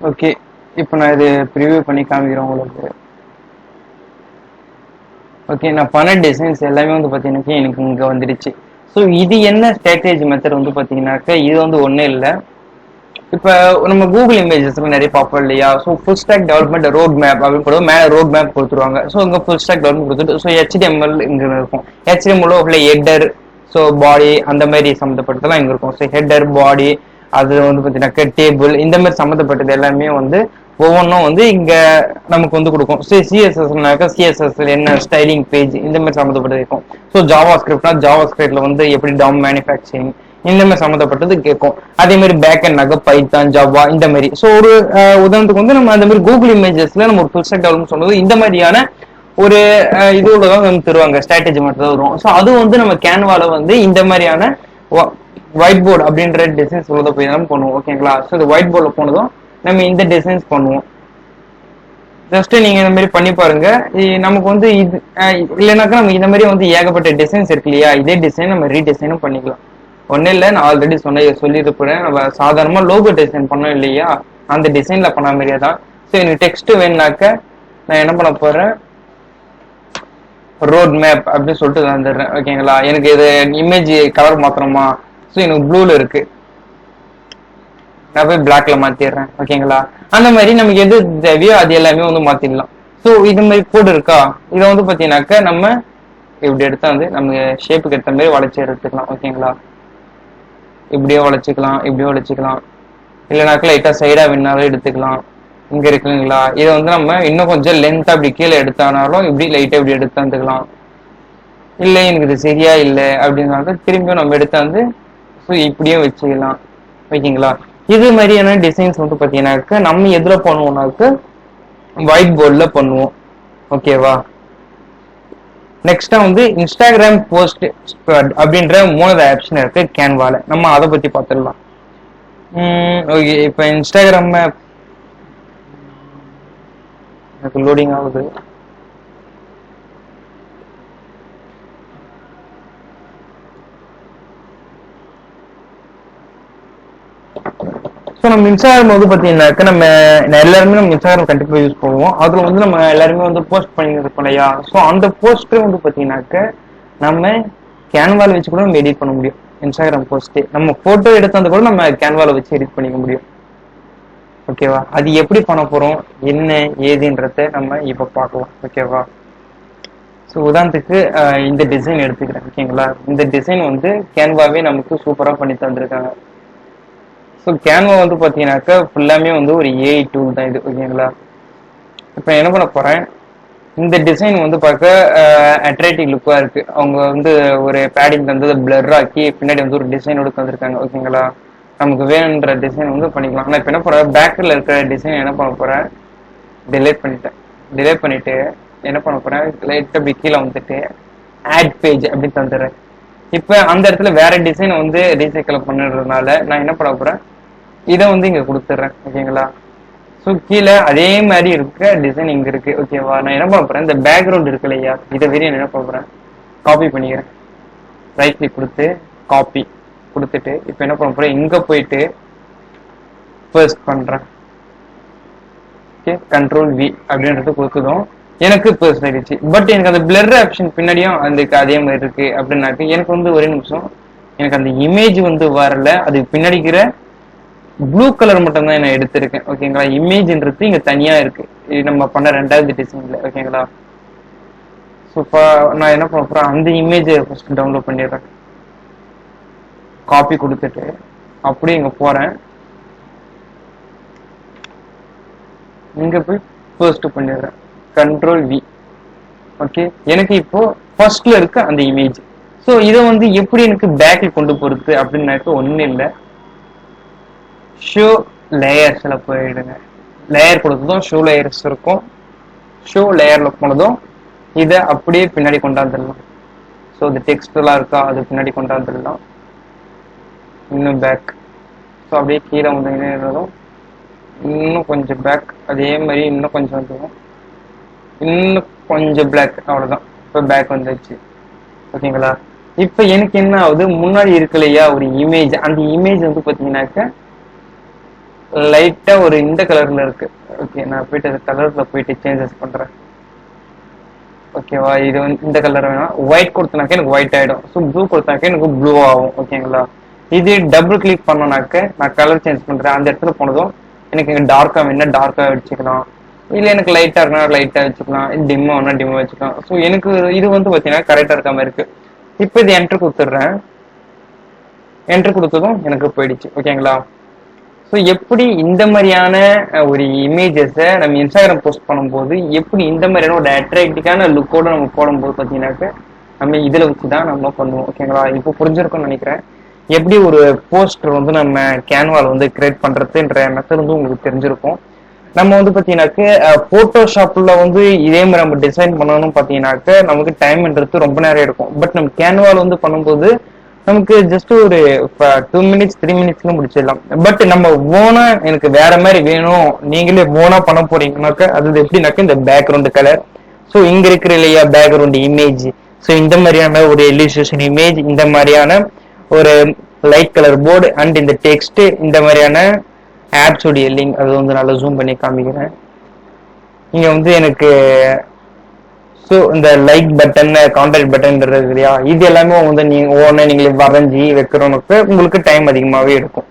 ஓகே, இப்போ நான் இது ப்ரிவியூ பண்ணி காமிக்கிறேன் உங்களுக்கு. ஓகே, நான் பண்ண டிசைன்ஸ் எல்லாமே வந்து பார்த்தீங்கன்னா எனக்கு இங்கே வந்துடுச்சு. ஸோ இது என்ன ஸ்ட்ராட்டஜி மெத்தட் வந்து பார்த்தீங்கன்னாக்கா இது வந்து ஒன்றும் இல்லை. இப்போ நம்ம கூகுள் இமேஜஸ்ல நிறைய பார்ப்போம் இல்லையா. So full stock development road map அப்படின்னு கூட மேலே ரோட் மேப் கொடுத்துருவாங்க. ஸோ இங்கே ஃபுல் ஸ்டாக் டெவலப்மெண்ட் கொடுத்துட்டு ஸோ ஹெச்டிஎம்எல் இங்கே இருக்கும். ஹெச்டிஎம்எல் உள்ள ஹெட்டர், ஸோ பாடி அந்த மாதிரி சம்மந்தப்பட்டதெல்லாம் இங்கே இருக்கும். ஸோ ஹெட்டர், பாடி, அது வந்து பார்த்தீங்கன்னாக்கா டேபிள் இந்த மாதிரி சம்மந்தப்பட்டது எல்லாமே வந்து ஒவ்வொன்றும் வந்து இங்க நமக்கு வந்து கொடுக்கும். சிஎஸ்எஸ்னாக்கா சிஎஸ்எஸ் என்ன ஸ்டைலிங் பேஜ் இந்த மாதிரி சம்மந்தப்பட்டது இருக்கும். ஸோ ஜாவா ஸ்கிரிப்ட்னா ஜாவா ஸ்கிரிப்ட்ல வந்து எப்படி டாம் மேனுஃபேக்சரிங் இந்த மாதிரி சம்மந்தப்பட்டது கேட்கும். அதே மாதிரி பேக் அண்ட் பைத்தான், ஜாவா இந்த மாதிரி. ஸோ ஒரு உதாரணத்துக்கு வந்து நம்ம அந்த மாதிரி கூகுள் இமேஜஸ்ல நம்ம ஒரு ஃபுல் ஸ்டாக் டெவலப்மெண்ட் சொன்னது இந்த மாதிரியான ஒரு இதோட தான் நம்ம தருவாங்க, ஸ்ட்ராட்டஜி மட்டும் தான் வரும். ஸோ அது வந்து நம்ம கேன்வால வந்து இந்த மாதிரியான ஒயிட் போர்டு அப்படின்ற டிசைன்ஸ் உள்ள போய் தான் பண்ணுவோம். ஓகேங்களா, ஸோ இந்த ஒயிட் போர்டில் போனதும் நம்ம இந்த டிசைன்ஸ் பண்ணுவோம். ஜஸ்ட் நீங்க இந்த மாதிரி பண்ணி பாருங்க. நமக்கு வந்து இது இல்லைனாக்கா நம்ம இந்த மாதிரி வந்து ஏகப்பட்ட டிசைன்ஸ் இருக்கு இல்லையா, இதே டிசைன் நம்ம ரீடிசைனும் பண்ணிக்கலாம். ஒன்னும் இல்லை, நான் ஆல்ரெடி சொல்லியிருப்பேன். நம்ம சாதாரணமா லோகோ டிசைன் பண்ணோம் இல்லையா, அந்த டிசைன்ல பண்ண மாதிரியே தான். ஸோ எனக்கு டெக்ஸ்ட் வேணுனாக்க நான் என்ன பண்ண போறேன், ரோட் மேப் அப்படின்னு சொல்லிட்டு வந்துடுறேன். ஓகேங்களா, எனக்கு இது இமேஜ் கலர் மாத்திரமா, ஸோ எனக்கு ப்ளூல இருக்கு, நான் போய் பிளாக்ல மாத்திடுறேன். ஓகேங்களா, அந்த மாதிரி நமக்கு எது தேவையோ அது எல்லாமே வந்து மாத்திடலாம். ஸோ இது மாதிரி கோடு இருக்கா, இதை வந்து பாத்தீங்கன்னாக்கா நம்ம இப்படி எடுத்தா வந்து நம்ம ஷேப்புக்கு ஏற்ற மாதிரி வளைச்சி எடுத்துக்கலாம். ஓகேங்களா, இப்படியோ வளைச்சிக்கலாம், இப்படியோ வளைச்சிக்கலாம், இல்லைனாக்கா லைட்டா சைடா வேணாலும் எடுத்துக்கலாம். இங்க இருக்குங்களா, இதை வந்து நம்ம இன்னும் கொஞ்சம் லென்த்தா அப்படி கீழே எடுத்தானாலும் இப்படி லைட்டா இப்படி எடுத்து வந்துக்கலாம். இல்லை எனக்கு இது சரியா இல்லை அப்படின்னாலும் திரும்பியும் நம்ம எடுத்தாந்து ஸோ இப்படியும் வச்சுக்கலாம். ஓகேங்களா, இது மாதிரியான டிசைன்ஸ் வந்து பாத்தீங்கன்னாக்க நம்ம எதுல பண்ணுவோம்னாக்க ஒயிட் போர்ட்ல பண்ணுவோம். ஓகேவா, நெக்ஸ்டா வந்து இன்ஸ்டாகிராம் போஸ்ட் அப்படின்ற 3வது ஆப்ஷன் இருக்கு கேன்வால, நம்ம அதை பத்தி பார்த்துடலாம். ஓகே, இப்ப இன்ஸ்டாகிராம் எனக்கு லோடிங் ஆகுது. நம்ம இன்ஸ்டாகிராம் வந்து பாத்தீங்கன்னாக்க நம்ம எல்லாருமே நம்ம இன்ஸ்டாகிராம் கண்டிப்பா யூஸ் பண்ணுவோம். அதுல வந்து நம்ம எல்லாருமே வந்து போஸ்ட் பண்ணிருக்கோம் இல்லையா? ஸோ அந்த போஸ்ட் வந்து பாத்தீங்கன்னாக்க நம்ம கேன்வால வச்சு கூட நம்ம எடிட் பண்ண முடியும். இன்ஸ்டாகிராம் போஸ்ட் நம்ம போட்டோ எடுத்து வந்து கூட நம்ம கேன்வால வச்சு எடிட் பண்ணிக்க முடியும். ஓகேவா? அது எப்படி பண்ண போறோம், என்ன ஏதுன்றத நம்ம இப்ப பார்க்கலாம். ஓகேவா? ஸோ உதாரணத்துக்கு இந்த டிசைன் எடுத்துக்கிறேன். ஓகேங்களா? இந்த டிசைன் வந்து கேன்வாவே நமக்கு சூப்பரா பண்ணி தந்திருக்காங்க. ஸோ கேன்வா வந்து பார்த்தீங்கன்னாக்கா ஃபுல்லாமே வந்து ஒரு ஏஐ டூல் தான் இது. ஓகேங்களா? இப்போ என்ன பண்ண போறேன், இந்த டிசைன் வந்து பார்க்க அட்ராக்டிவ் லுக்காக இருக்கு. அவங்க வந்து ஒரு பேடிங் தந்தது பிளர் ஆக்கி பின்னாடி வந்து ஒரு டிசைனோட தந்திருக்காங்க. ஓகேங்களா? நமக்கு வேணுன்ற டிசைன் வந்து பண்ணிக்கலாம். நான் இப்போ என்ன பண்ணுறேன், பேக்கில் இருக்கிற டிசைன் என்ன பண்ண போறேன், டிலேட் பண்ணிட்டு என்ன பண்ண போறேன், லைட்டாக அப்படி கீழே வந்துட்டு ஆட் பேஜ் அப்படின்னு தந்துடுறேன். இப்போ அந்த இடத்துல வேற டிசைனை வந்து ரீசைக்கிள் பண்ணுறதுனால நான் என்ன பண்ண போறேன், இதை வந்து இங்க கொடுத்துட்றேன். ஓகேங்களா? ஸோ கீழே அதே மாதிரி இருக்க டிசைன் இங்க இருக்கு. ஓகேவா? நான் என்ன பண்ண போறேன், இந்த பேக்ரவுண்ட் இருக்கு இல்லையா, இதை வெறி என்ன பண்ண போறேன், காப்பி பண்ணிக்கிறேன். ரைட் கிளிக் கொடுத்து காப்பி கொடுத்துட்டு இப்போ என்ன பண்ண போறேன், இங்க போயிட்டு பேஸ்ட் பண்றேன். ஓகே, கண்ட்ரோல் வி அப்படின்றது கொடுத்ததும் எனக்கு பேஸ்ட் ஆயிடுச்சு. பட் எனக்கு அந்த பிளர் ஆப்ஷன் பின்னாடியும் அந்த அதே மாதிரி இருக்கு அப்படின்னாக்க எனக்கு வந்து ஒரே நிமிஷம், எனக்கு அந்த இமேஜ் வந்து வரல, அது பின்னாடிக்கிற ப்ளூ கலர் மட்டும் தான் நான் எடுத்திருக்கேன். ஓகேங்களா? இமேஜ்ன்றது இங்க தனியா இருக்கு, இது நம்ம பண்ண ரெண்டாவது டிசைன்ல. ஓகேங்களா? ஸோ நான் என்ன பண்ண போறேன், அந்த இமேஜை ஃபர்ஸ்ட் டவுன்லோட் பண்ணிடுறேன். காப்பி கொடுத்துட்டு அப்படியே இங்க போறேன், இங்க போய் பேஸ்ட் பண்ணிடுறேன். Control V. ஓகே, எனக்கு இப்போ ஃபர்ஸ்ட்ல இருக்க அந்த இமேஜ். ஸோ இதை வந்து எப்படி எனக்கு பேக்ல கொண்டு போறது அப்படின்னாக்க ஒன்றும் இல்லை, ஷோ லேயர்ஸ்ல போயிடுங்க. லேயர் கொடுத்ததும் ஷோ லேயர்ஸ் இருக்கும். ஷோ லேயர்ல போனதும் இதை அப்படியே பின்னாடி கொண்டாந்துடலாம். ஸோ இந்த டெக்ஸ்ட் எல்லாம் இருக்கா, அது பின்னாடி கொண்டாந்துடலாம். இன்னும் பேக். ஸோ அப்படியே கீழே வந்து இன்னும் கொஞ்சம் பேக், அதே மாதிரி இன்னும் கொஞ்சம் வந்துடும், இன்னும் கொஞ்சம் பிளாக். அவ்வளவுதான், இப்போ பேக் வந்துடுச்சு. ஓகேங்களா? இப்போ எனக்கு என்ன ஆகுது, முன்னாடி இருக்கு இல்லையா ஒரு இமேஜ், அந்த இமேஜ் வந்து பார்த்தீங்கன்னாக்க லைட்டா ஒரு இந்த கலர்ல இருக்கு. ஓகே, நான் போயிட்டு அந்த கலர்ல போயிட்டு சேஞ்சஸ் பண்றேன். ஓகேவா? இது வந்து இந்த கலர் வேணா, ஒயிட் கொடுத்தனாக்க எனக்கு ஒயிட் ஆயிடும். ஸோ ப்ளூ கொடுத்தாக்க எனக்கு ப்ளூ ஆகும். ஓகேங்களா? இது டபுள் கிளிக் பண்ணனாக்க நான் கலர் சேஞ்ச் பண்றேன். அந்த இடத்துல போனதும் எனக்கு இங்க டார்க்கா வேணா டார்க்கா வச்சுக்கலாம், இல்ல எனக்கு லைட்டா இருக்கா லைட்டா வச்சுக்கலாம், டிம்மா வேணா டிம்மா வச்சுக்கலாம். ஸோ எனக்கு இது வந்து பாத்தீங்கன்னா கரெக்டா இருக்காம இருக்கு. இப்போ இது என்டர் கொடுத்துட்றேன். என்டர் கொடுத்ததும் எனக்கு போயிடுச்சு. ஓகேங்களா? ஸோ எப்படி இந்த மாதிரியான ஒரு இமேஜஸை நம்ம இன்ஸ்டாகிராம் போஸ்ட் பண்ணும்போது எப்படி இந்த மாதிரியான ஒரு அட்ராக்டிவான லுக்கோட நம்ம போடும்போது பார்த்தீங்கன்னாக்க நம்ம இதில் வச்சு தான் நம்ம பண்ணுவோம். ஓகேங்களா? இப்போ புரிஞ்சிருக்கும்னு நினைக்கிறேன். எப்படி ஒரு போஸ்டர் வந்து நம்ம கேன்வால் வந்து கிரியேட் பண்றதுன்ற மெத்தட் வந்து உங்களுக்கு தெரிஞ்சிருக்கும். நம்ம வந்து பார்த்தீங்கன்னாக்க போட்டோஷாப்ல வந்து இதே மாதிரி நம்ம டிசைன் பண்ணணும்னு பார்த்தீங்கன்னாக்க நமக்கு டைம்ன்றது ரொம்ப நேரம் எடுக்கும். பட் நம்ம கேன்வால் வந்து பண்ணும்போது நமக்கு ஜஸ்ட் ஒரு 2 மினிட்ஸ் 3 மினிட்ஸ்ல முடிச்சிடலாம். பட் நம்ம ஓனா எனக்கு வேற மாதிரி வேணும், நீங்களே ஓனா பண்ண போறீங்கன்னாக்க அது எப்படின்னாக்க இந்த பேக்ரவுண்ட் கலர், ஸோ இங்க இருக்கிற இல்லையா பேக்ரவுண்ட் இமேஜ், ஸோ இந்த மாதிரியான ஒரு இல்லுஸ்ட்ரேஷன் இமேஜ், இந்த மாதிரியான ஒரு லைட் கலர் போர்டு அண்ட் இந்த டெக்ஸ்ட், இந்த மாதிரியான ஆப்ஸோடைய லிங்க், அது வந்து நல்லா ஜூம் பண்ணி காமிக்கிறேன். இங்க வந்து எனக்கு ஸோ இந்த லைக் பட்டன் கான்டாக்ட் பட்டன் இருக்கு இல்லையா, இது எல்லாமே வந்து நீங்களே வரைஞ்சி வைக்கிறோனுக்கு உங்களுக்கு டைம் அதிகமாகவே இருக்கும்.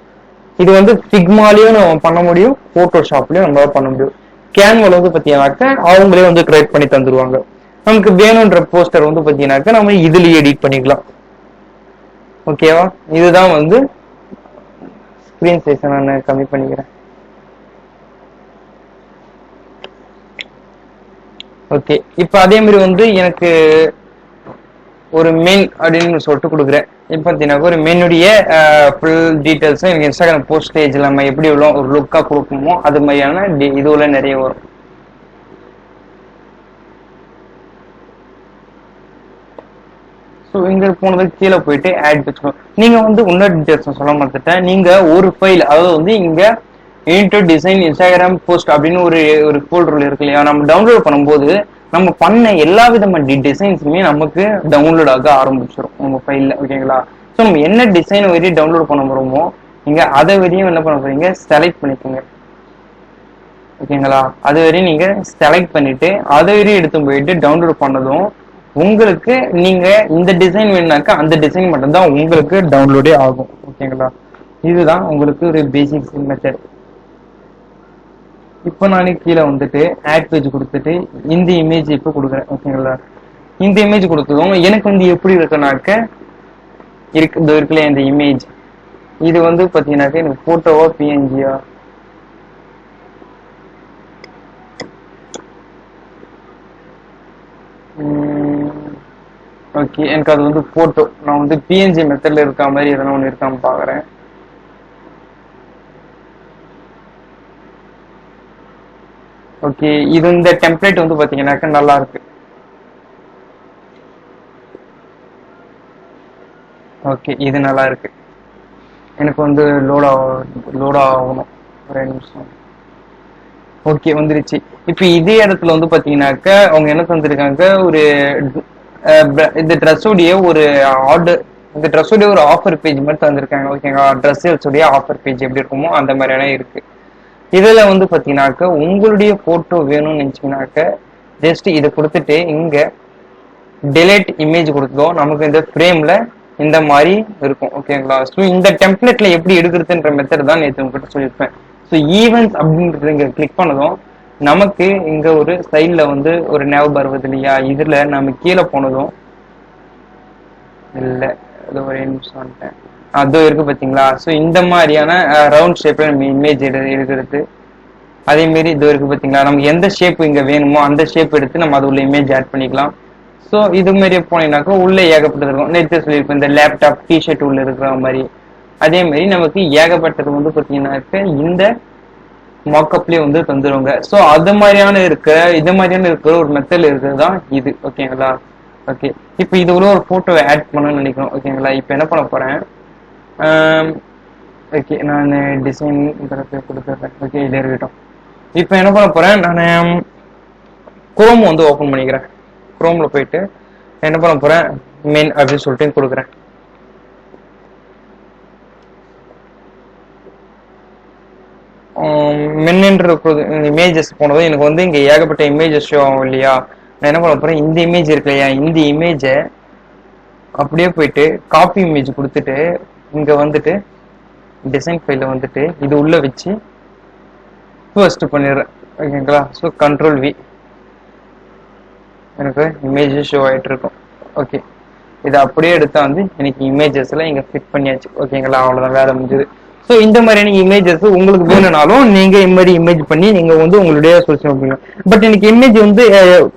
இது வந்து ஃபிக்மாலையும் நம்ம பண்ண முடியும், போட்டோஷாப்லயும் நம்மளால பண்ண முடியும். கேன்வால வந்து பார்த்தீங்கன்னாக்க அவங்களே வந்து கிரியேட் பண்ணி தந்துருவாங்க. நமக்கு வேணுன்ற போஸ்டர் வந்து பார்த்தீங்கன்னாக்க நம்ம இதுலயே எடிட் பண்ணிக்கலாம். ஓகேவா? இதுதான் வந்து ஸ்கிரீன் சைஸை நான் கம்மி பண்ணிக்கிறேன். ஓகே, இப்போ அதே மாதிரி வந்து எனக்கு ஒரு மெயின் அப்படின்னு சொல்லிட்டு கொடுக்குறேன். இப்போ பார்த்தீங்கன்னா ஒரு மெயினுடைய ஃபுல் டீட்டெயில்ஸும் எனக்கு இன்ஸ்டாகிராம் போஸ்ட் பேஜில் நம்ம எப்படி உள்ள ஒரு லுக்காக கொடுப்போமோ அது மாதிரியான இதுல நிறைய வரும். ஸோ இங்க போனதுக்கு கீழே போயிட்டு ஆட் வச்சுக்கணும். நீங்க வந்து இன்னொரு டீட்டெயில்ஸ் சொல்ல மாட்டேன், நீங்க ஒரு ஃபைல், அதாவது வந்து இங்க இன்டோ டிசைன் இன்ஸ்டாகிராம் போஸ்ட் அப்படின்னு ஒரு ஃபோல்டர் இருக்கு இல்லையா, நம்ம டவுன்லோட் பண்ணும்போது நம்ம பண்ண எல்லா விதமான டிசைன்ஸுமே நமக்கு டவுன்லோட் ஆக ஆரம்பிச்சிடும் நம்ம ஃபைல்ல. ஓகேங்களா? ஸோ நம்ம என்ன டிசைன் வரையும் டவுன்லோட் பண்ண போறோமோ நீங்க அதை வரையும் என்ன பண்ண போறீங்க, செலக்ட் பண்ணிக்கோங்க. ஓகேங்களா, அது வரையும் நீங்க செலக்ட் பண்ணிட்டு அதை வரையும் எடுத்து போயிட்டு டவுன்லோட் பண்ணதும் உங்களுக்கு நீங்க இந்த டிசைன் வேணுனாக்கா அந்த டிசைன் மட்டும் தான் உங்களுக்கு டவுன்லோடே ஆகும். ஓகேங்களா, இதுதான் உங்களுக்கு ஒரு பேசிக் மெத்தட். இப்போ நான் கீழே வந்துட்டு ஆட் பேஜ் கொடுத்துட்டு இந்த இமேஜ் இப்போ கொடுக்குறேன். ஓகேங்களா, இந்த இமேஜ் கொடுத்ததும் எனக்கு வந்து எப்படி இருக்குனாக்க இருக்குல்ல இந்த இமேஜ், இது வந்து பாத்தீங்கன்னாக்க எனக்கு போட்டோவா பிஎன்ஜியா, ஓகே எனக்கு அது வந்து போட்டோ. நான் வந்து பிஎன்ஜி மெத்தட்ல இருக்க மாதிரி எதனா ஒன்று இருக்கான்னு பாக்குறேன். ஓகே, இது இந்த டெம்ப்ளேட் வந்து பாத்தீங்கன்னாக்க நல்லா இருக்கு. ஓகே, இது நல்லா இருக்கு. எனக்கு வந்து லோட் ஆகணும், ஒரு நிமிஷம். ஓகே, வந்துருச்சு. இப்ப இதே இடத்துல வந்து பாத்தீங்கன்னாக்க அவங்க என்ன தந்திருக்காங்க, ஒரு இந்த ட்ரெஸ்ஸோடைய ஒரு ஆர்டர், இந்த ட்ரெஸ்ஸோடைய ஒரு ஆஃபர் பேஜ் மாதிரி தந்திருக்காங்க. ஓகேங்களா, ட்ரெஸ்ஸோடைய ஆஃபர் பேஜ் எப்படி இருக்குமோ அந்த மாதிரியான இருக்கு. இதுல வந்து பாத்தீங்கன்னாக்க உங்களுடைய போட்டோ வேணும்னு நினைச்சீங்கன்னாக்க ஜஸ்ட் இதை கொடுத்துட்டு இங்க டிலேட் இமேஜ் கொடுத்தோம், நமக்கு இந்த ஃப்ரேம்ல இந்த மாதிரி இருக்கும். ஓகேங்களா, ஸோ இந்த டெம்ப்ளேட்ல எப்படி எடுக்கிறதுன்ற மெத்தட் தான் நேற்று உங்ககிட்ட சொல்லியிருப்பேன். ஸோ ஈவெண்ட்ஸ் அப்படின்றது இங்க கிளிக் பண்ணதும் நமக்கு இங்க ஒரு சைட்ல வந்து ஒரு ஞாபகம் வருவது இல்லையா, இதுல நம்ம கீழே போனதும் இல்ல, அது ஒரு நிமிஷம் வந்துட்டேன், அதோ இருக்கு பாத்தீங்களா. ஸோ இந்த மாதிரியான ரவுண்ட் ஷேப்ல நம்ம இமேஜ் எடுக்கிறது. அதே மாதிரி இது இருக்கு பாத்தீங்களா, நமக்கு எந்த ஷேப் இங்க வேணுமோ அந்த ஷேப் எடுத்து நம்ம அது உள்ள இமேஜ் ஆட் பண்ணிக்கலாம். ஸோ இது மாதிரி போனீங்கன்னாக்கா உள்ள ஏகப்பட்டது இருக்கும். நேற்று சொல்லியிருப்பேன் இந்த லேப்டாப் டிஷர்ட் உள்ள இருக்கிற மாதிரி. அதே மாதிரி நமக்கு ஏகப்பட்டது வந்து பாத்தீங்கன்னாக்க இந்த மாக்கப்லயே வந்து தந்துருவாங்க. ஸோ அது மாதிரியான இருக்கிற ஒரு மெத்தட் இருக்கிறது தான் இது. ஓகேங்களா, ஓகே இப்போ இது உள்ள ஒரு போட்டோவை ஆட் பண்ணணும்னு நினைக்கிறோம். ஓகேங்களா, இப்போ என்ன பண்ண போறேன், ஓகே நான் டிசைன் கொடுத்துட்றேன். ஓகே, இது இருக்கட்டும். இப்போ என்ன பண்ண போறேன், நான் குரோம் வந்து ஓப்பன் பண்ணிக்கிறேன். குரோம்ல போயிட்டு என்ன பண்ண போறேன், மெயின் அப்படின்னு சொல்லிட்டு கொடுக்குறேன். மென்ன்ற இமேஜஸ் போனதும் எனக்கு வந்து இங்க ஏகப்பட்ட இமேஜஸ் ஷோ ஆகும் இல்லையா. நான் என்ன பண்ண போறேன், இந்த இமேஜ் இருக்கு இல்லையா, இந்த இமேஜை அப்படியே போயிட்டு காப்பி இமேஜ் கொடுத்துட்டு இங்க வந்துட்டு டிசைன் ஃபைல வந்துட்டு இது உள்ள வச்சு ஃபர்ஸ்ட் பண்ணிடுறேன். ஓகேங்களா, ஸோ கண்ட்ரோல் வி, எனக்கு இமேஜ் ஷோ ஆயிட்டு இருக்கும். ஓகே, இதை அப்படியே எடுத்தா வந்து எனக்கு இமேஜஸ்ல இங்க ஃபிட் பண்ணியாச்சு. ஓகேங்களா, அவ்வளவுதான், வேலை முடிஞ்சது. ஸோ இந்த மாதிரியான இமேஜஸ் உங்களுக்கு வேணும்னாலும் நீங்க இந்த மாதிரி இமேஜ் பண்ணி நீங்க வந்து உங்களுடைய சோசியல் மீடியா. பட் எனக்கு இமேஜ் வந்து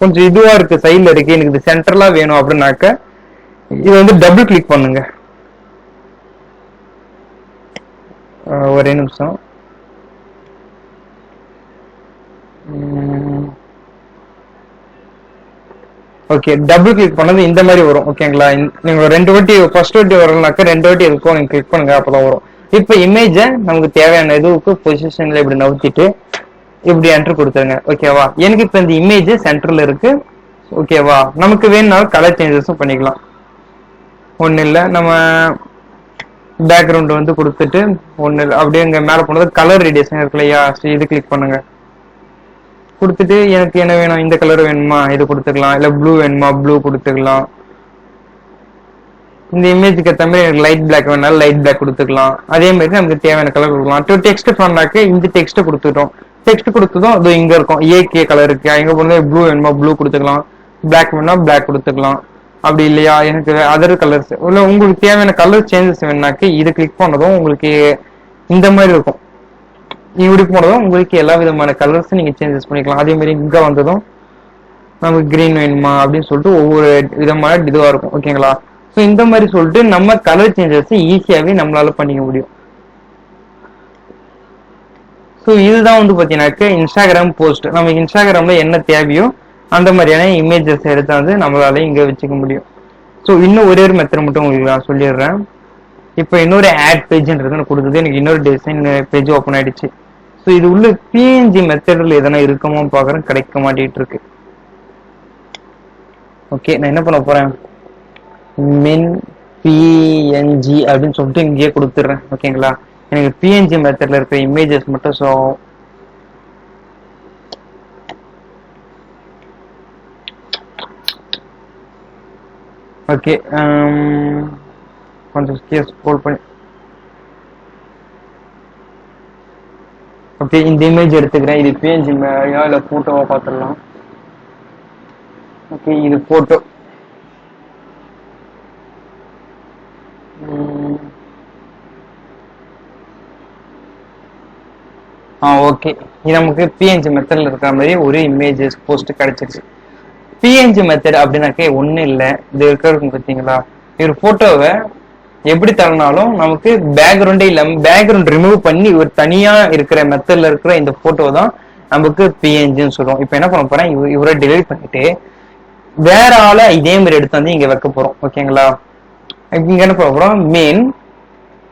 கொஞ்சம் இதுவா இருக்கு, சைட்ல இருக்கு, எனக்கு இது சென்டரலா வேணும் அப்படின்னாக்க இது வந்து டபுள் கிளிக் பண்ணுங்க. ஒரே நிமிஷம். ஓகே, டபுள் கிளிக் பண்ணது இந்த மாதிரி வரும். ஓகேங்களா, நீங்க ரெண்டு வாட்டி ஃபர்ஸ்ட் வாட்டி வரலனாக்க ரெண்டு வாட்டி இருக்கும், நீங்க கிளிக் பண்ணுங்க, அப்பதான் வரும். இப்ப இமேஜை நமக்கு தேவையான இதுக்கு பொசிஷன்ல இப்படி நவுத்திட்டு இப்படி என்டர் கொடுத்துருங்க. ஓகேவா, எனக்கு இப்ப இந்த இமேஜ் சென்டர்ல இருக்கு. ஓகேவா, நமக்கு வேணும்னாலும் கலர் சேஞ்சஸும் பண்ணிக்கலாம். ஒண்ணு இல்ல, நம்ம பேக்ரவுண்ட் வந்து கொடுத்துட்டு ஒண்ணு இல்லை, அப்படியே இங்க மேல போனது கலர் ரேடியேஷன் இருக்கு இல்லையா, இது கிளிக் பண்ணுங்க. கொடுத்துட்டு எனக்கு என்ன வேணும், இந்த கலர் வேணுமா இது கொடுத்துக்கலாம், இல்ல ப்ளூ வேணுமா ப்ளூ கொடுத்துக்கலாம். இந்த இமேஜுக்கு ஏற்ற மாதிரி எனக்கு லைட் பிளாக் வேணாலும் லைட் பிளாக் கொடுத்துக்கலாம். அதே மாதிரி நமக்கு தேவையான கலர் கொடுக்கலாம். டெக்ஸ்ட் பண்ணாக்க இந்த டெக்ஸ்ட் கொடுத்துட்டோம், டெக்ஸ்ட் கொடுத்ததும் அது இங்க இருக்கும் ஏகே கலர் இருக்கு, இங்க போனது ப்ளூ வேணுமா ப்ளூ கொடுத்துக்கலாம், பிளாக் வேணுமா பிளாக் கொடுத்துக்கலாம். அப்படி இல்லையா எனக்கு அதர் கலர்ஸ் இல்ல உங்களுக்கு தேவையான கலர் சேஞ்சஸ் வேணுனாக்க இது கிளிக் பண்ணதும் உங்களுக்கு இந்த மாதிரி இருக்கும். இப்படி போனதும் உங்களுக்கு எல்லா விதமான கலர்ஸ் நீங்க சேஞ்சஸ் பண்ணிக்கலாம். அதே மாதிரி இங்க வந்ததும் நமக்கு கிரீன் வேணுமா அப்படின்னு சொல்லிட்டு ஒவ்வொரு விதமான இதுவா இருக்கும். ஓகேங்களா, ஸோ இந்த மாதிரி சொல்லிட்டு நம்ம கலர் சேஞ்சஸ் ஈஸியாவே நம்மளால பண்ணிக்க முடியும். ஸோ இதுதான் வந்து பாத்தீங்கன்னாக்க இன்ஸ்டாகிராம் போஸ்ட். நம்ம இன்ஸ்டாகிராம்ல என்ன தேவையோ அந்த மாதிரியான இமேஜஸ் எடுத்து வந்து நம்மளால இங்க வச்சுக்க முடியும். ஸோ இன்னும் ஒரே ஒரு மெத்தட் மட்டும் உங்களுக்கு நான் சொல்லிடுறேன். இப்போ இன்னொரு ஆட் பேஜ்ன்றது கொடுத்தது, எனக்கு இன்னொரு டிசைன் பேஜ் ஓப்பன் ஆயிடுச்சு. ஸோ இது உள்ள பிஎன்ஜி மெத்தட்ல எதனா இருக்குமோ பாக்குறேன், கிடைக்க மாட்டேட்டு இருக்கு. ஓகே, நான் என்ன பண்ண போறேன், மின் பிஎன்ஜி அப்படின்னு சொல்லிட்டு இங்கேயே கொடுத்துடுறேன். ஓகேங்களா, எனக்கு பிஎன்ஜி மெத்தட்ல இருக்கிற இமேஜஸ் மட்டும் ஷோ ஆகும். ஓகே, கொஞ்சம் ஸ்க்ரோல் பண்ணி ஓகே இந்த இமேஜ் எடுத்துக்கிறேன். இது பிஎன்ஜி இல்ல போட்டோவா பார்த்துடலாம். ஓகே இது போட்டோ. ஓகே இது நமக்கு பிஎன்ஜி மெத்தட்ல இருக்கிற மாதிரி ஒரு இமேஜஸ் போஸ்ட் கிடைச்சிருச்சு. பிஎன்ஜி மெத்தட் அப்படின்னாக்கே ஒன்றும் இல்லை, இது இருக்கிறது பார்த்தீங்களா, ஒரு போட்டோவை எப்படி தரனாலும் நமக்கு பேக்ரவுண்டே இல்லாம பேக்ரவுண்ட் ரிமூவ் பண்ணி ஒரு தனியா இருக்கிற மெத்தட்ல இருக்கிற இந்த போட்டோ தான் நமக்கு பிஎன்ஜின்னு சொல்லுவோம். இப்போ என்ன பண்ண போறேன், இவரை டிலீட் பண்ணிட்டு வேற ஆளை இதே மாதிரி எடுத்து வந்து இங்க வைக்க போறோம். ஓகேங்களா, இங்க என்ன பண்ண போறோம், மெயின்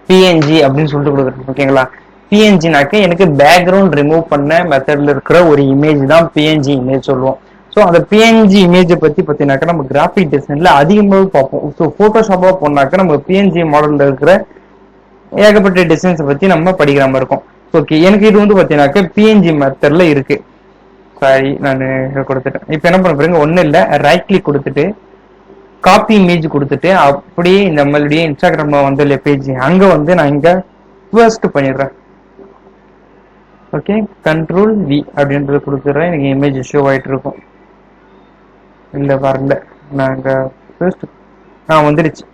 பிஎன்ஜி அப்படின்னு சொல்லிட்டு கொடுக்குறோம். ஓகேங்களா, பிஎன்ஜினாக்க எனக்கு பேக்ரவுண்ட் ரிமூவ் பண்ண மெத்தட்ல இருக்கிற ஒரு இமேஜ் தான் பிஎன்ஜி இமேஜ் சொல்லுவோம். ஸோ அந்த பிஎன்ஜி இமேஜை பத்தி பார்த்தீங்கன்னாக்கா நம்ம கிராஃபிக் டிசைன்ல அதிகமாக பார்ப்போம். ஸோ போட்டோஷாப்பா போனாக்க நம்ம பிஎன்ஜி மாடல்ல இருக்கிற ஏகப்பட்ட டிசைன்ஸை பத்தி நம்ம படிக்கிற மாதிரி இருக்கும். ஓகே எனக்கு இது வந்து பார்த்தீங்கன்னாக்க பிஎன்ஜி மெத்தட்ல இருக்கு. சாரி நான் கொடுத்துட்டேன். இப்போ என்ன பண்ண போறீங்க, ஒன்றும் இல்லை, ரைட் கிளிக் கொடுத்துட்டு காப்பி இமேஜ் கொடுத்துட்டு அப்படியே இந்த மறுபடியும் இன்ஸ்டாகிராம்ல வந்து இல்லையா பேஜ், அங்க வந்து நான் இங்க ஃபர்ஸ்ட் பண்ணிடுறேன். ஓகே கண்ட்ரோல் வி அப்படின்றது கொடுத்துட்றேன். எனக்கு இமேஜ் ஷோ ஆயிட்டு இருக்கும். இல்ல வரல, நாங்க ஃபர்ஸ்ட் வந்துடுச்சு.